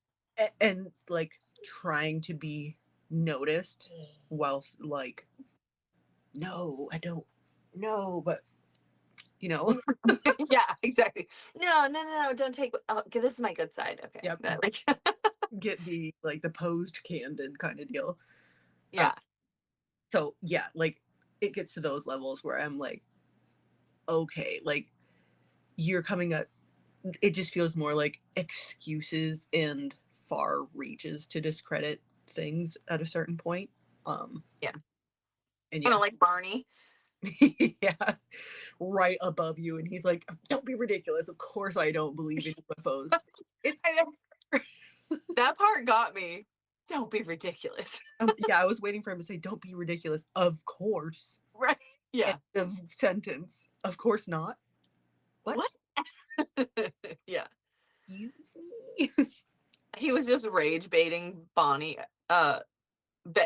and like trying to be noticed whilst like, no, I don't know, but you know, Yeah, exactly. No, no, no, no, don't take. Oh, okay, this is my good side. Okay, yep, that, like, get the like the posed candid kind of deal. Uh, yeah, so yeah, like it gets to those levels where I'm like, okay, like you're coming up, it just feels more like excuses and far reaches to discredit things at a certain point. Um, yeah. and Kind yeah, of like Barney. yeah, right above you, and he's like, "Don't be ridiculous. Of course, I don't believe in UFOs. It's I know, that part got me. Don't be ridiculous, yeah." I was waiting for him to say, "Don't be ridiculous." Of course. right? End Yeah. of sentence. Of course not. What? What? Yeah. Excuse me. He was just rage baiting Bonnie.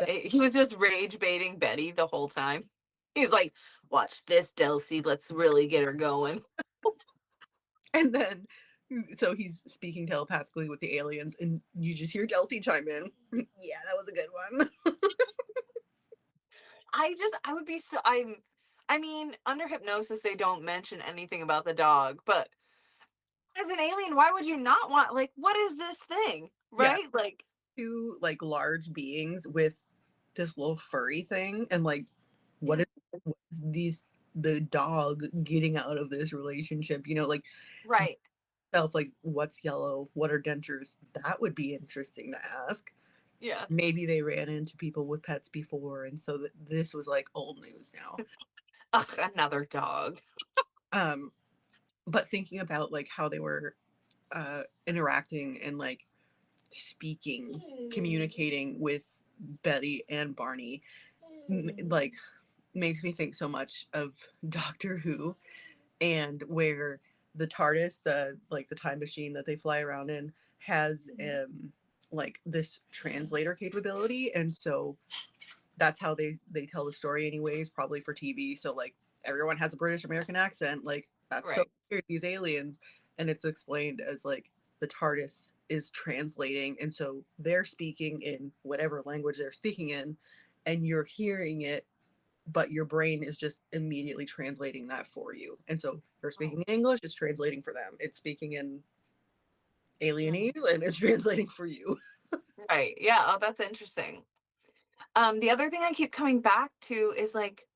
He was just rage baiting Betty the whole time. He's like, "Watch this, Delcy. Let's really get her going." And then, so he's speaking telepathically with the aliens, and you just hear Delcy chime in. Yeah, that was a good one. I would be so. I mean, under hypnosis, they don't mention anything about the dog, but as an alien, why would you not want? Like, what is this thing, Yeah, right? Like, two like large beings with this little furry thing, and like, what yeah, is what is these the dog getting out of this relationship? Like right, self, like what's yellow? What are dentures? That would be interesting to ask. yeah. Maybe they ran into people with pets before, and so that this was like old news now. Ugh, another dog. Um, but thinking about like how they were interacting and like speaking, communicating with Betty and Barney, like makes me think so much of Doctor Who, and where the TARDIS, the like the time machine that they fly around in, has like this translator capability, and so that's how they tell the story anyways, probably for TV. So like everyone has a British American accent, like that's so Right. weird, these aliens, and it's explained as like the TARDIS is translating, and so they're speaking in whatever language they're speaking in, and you're hearing it, but your brain is just immediately translating that for you. And so they're Oh, speaking in English, it's translating for them. It's speaking in mhm. alienese, and it's translating for you. Right. Yeah. Oh, that's interesting. The other thing I keep coming back to is like,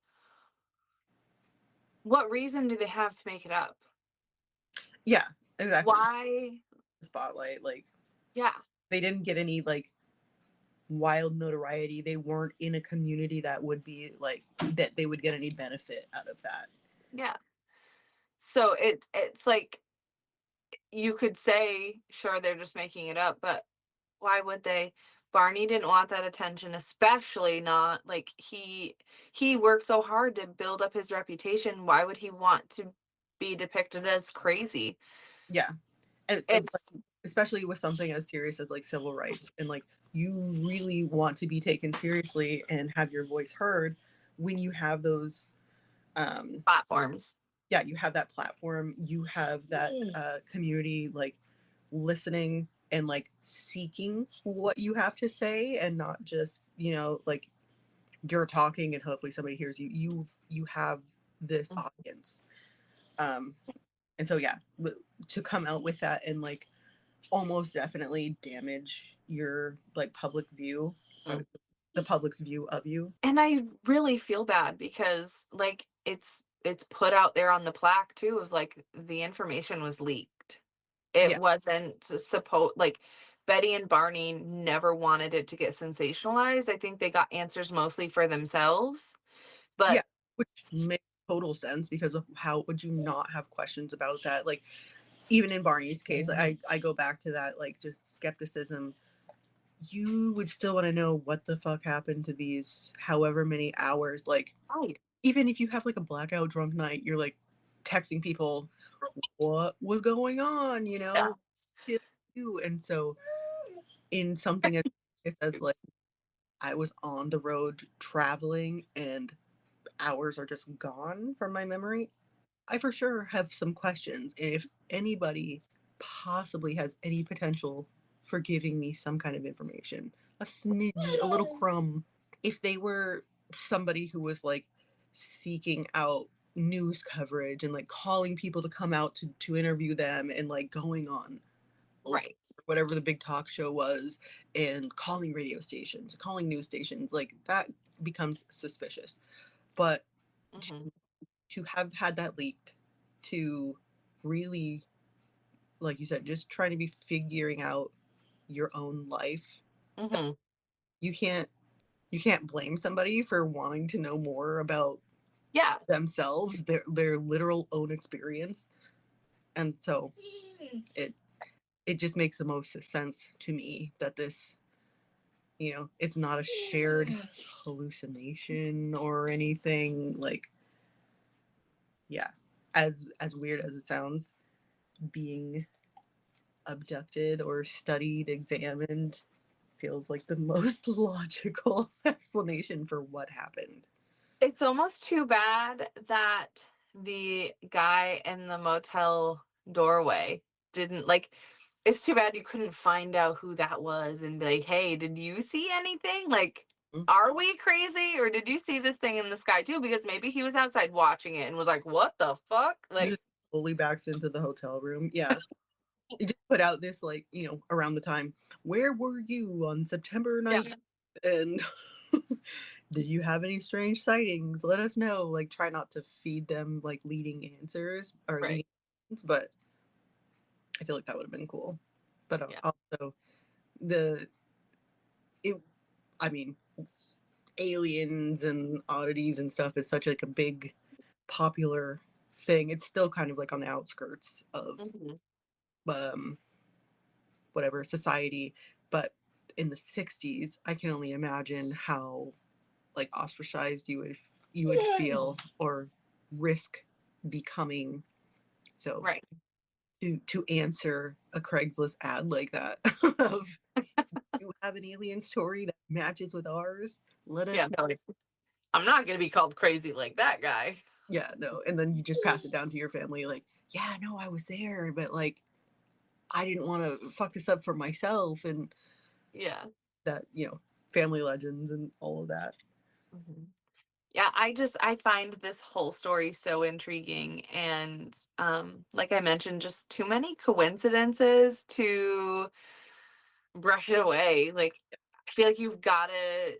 what reason do they have to make it up? Yeah, exactly. Why? Spotlight, like Yeah. they didn't get any like wild notoriety. They weren't in a community that would be like that they would get any benefit out of that. Yeah. So it's like you could say, sure, they're just making it up, but why would they? Barney didn't want that attention, especially not like he worked so hard to build up his reputation. Why would he want to be depicted as crazy? Yeah. And It's especially with something as serious as like civil rights, and like you really want to be taken seriously and have your voice heard when you have those um Platforms. yeah, you have that platform, you have that community like listening and like seeking what you have to say, and not just, like you're talking and hopefully somebody hears you. You have this audience. Um and so yeah, to come out with that and like almost definitely damage your like public view, Mhm. the public's view of you. And I really feel bad because, like, it's put out there on the plaque too of, like, the information was leaked. It Yeah, wasn't supposed like, Betty and Barney never wanted it to get sensationalized. I think they got answers mostly for themselves, yeah, but which makes total sense, because of how would you not have questions about that? Like even in Barney's case, I go back to that like just skepticism. You would still want to know what the fuck happened to these however many hours. Like right. even if you have like a blackout drunk night, you're like texting people what was going on, Yeah. you. And so in something as serious as like I was on the road traveling and hours are just gone from my memory, I for sure have some questions. And if anybody possibly has any potential for giving me some kind of information, a smidge, a little crumb, if they were somebody who was like seeking out news coverage and like calling people to come out to interview them, and like going on Oprah, Right. whatever the big talk show was, and calling radio stations, calling news stations, like that becomes suspicious. But Mhm. to have had that leaked, to really, like you said, just trying to be figuring out your own life, Mhm. you can't you can't blame somebody for wanting to know more about Yeah. themselves, their literal own experience. And so it it just makes the most sense to me that this, it's not a shared hallucination or anything. Like, yeah, as weird as it sounds, being abducted or studied, examined feels like the most logical explanation for what happened. It's almost too bad that the guy in the motel doorway didn't like it's too bad you couldn't find out who that was and be like, "Hey, did you see anything? Like, Mm. are we crazy or did you see this thing in the sky too?" Because maybe he was outside watching it and was like, "What the fuck?" He Like, just fully backs into the hotel room. Yeah. He just put out this, like, around the time, where were you on September yeah, 9th? And did you have any strange sightings? Let us know. Like, try not to feed them like leading answers or right. leading, but I feel like that would have been cool. But Yeah. also the it I mean, aliens and oddities and stuff is such like a big popular thing. It's still kind of like on the outskirts of Mhm. um whatever society, but in the 60s, I can only imagine how like ostracized you would feel or risk becoming. So Right. to answer a Craigslist ad like that of you have an alien story that matches with ours, let us Yeah, no, I'm not going to be called crazy like that guy. yeah, no. And then you just pass it down to your family, like, yeah, no, I was there, but like, I didn't want to fuck this up for myself. And Yeah. that, family legends and all of that. Mhm. Yeah, I find this whole story so intriguing and like I mentioned just too many coincidences to brush it away. Like I feel like you've got to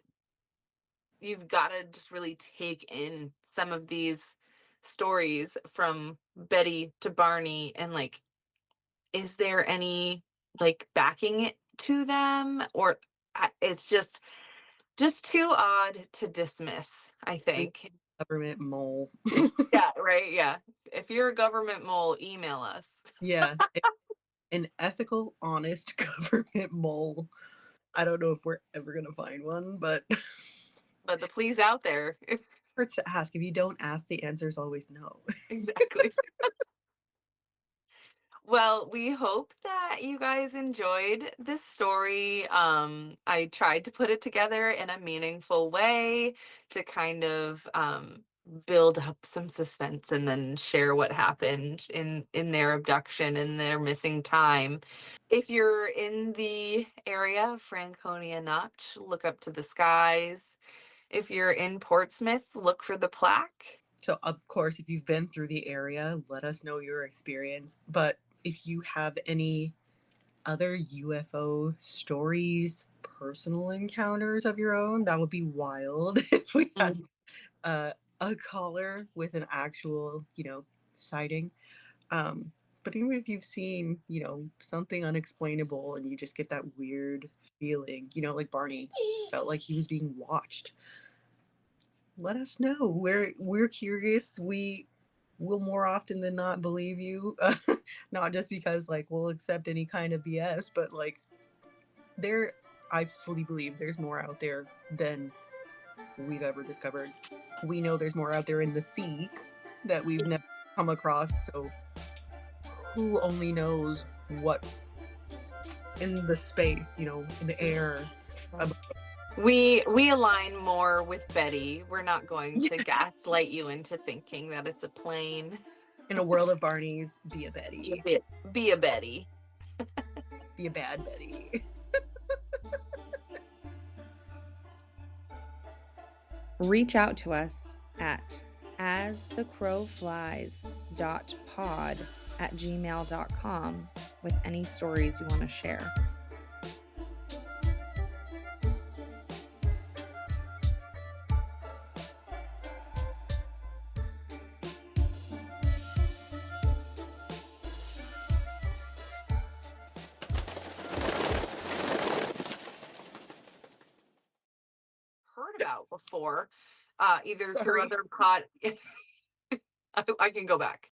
just really take in some of these stories from Betty to Barney and like is there any like backing it to them or it's just too odd to dismiss, I think. Government mole. Yeah, right, yeah. If you're a government mole, email us. Yeah, an ethical, honest government mole. I don't know if we're ever gonna find one, but But the please out there. If hurts to ask. If you don't ask, the answer's always no. exactly. Well, we hope that you guys enjoyed this story. I tried to put it together in a meaningful way to kind of build up some suspense and then share what happened in their abduction and their missing time. If you're in the area of Franconia Notch, look up to the skies. If you're in Portsmouth, look for the plaque. So, of course, if you've been through the area, let us know your experience. But if you have any other UFO stories, personal encounters of your own, that would be wild if we had uh, a caller with an actual, sighting. Um, but even if you've seen, something unexplainable and you just get that weird feeling, like Barney felt like he was being watched, let us know. We're curious. We will more often than not believe you, not just because like we'll accept any kind of BS, but like there, I fully believe there's more out there than we've ever discovered. We know there's more out there in the sea that we've never come across. So who only knows what's in the space, in the air. We align more with Betty. We're not going Yeah. to gaslight you into thinking that it's a plane. In a world of Barneys, be a Betty. Be a Betty. Be a bad Betty. Reach out to us at asthecrowflies.pod@gmail.com with any stories you want to share. Heard about before, either through Sorry. other pod. I can go back.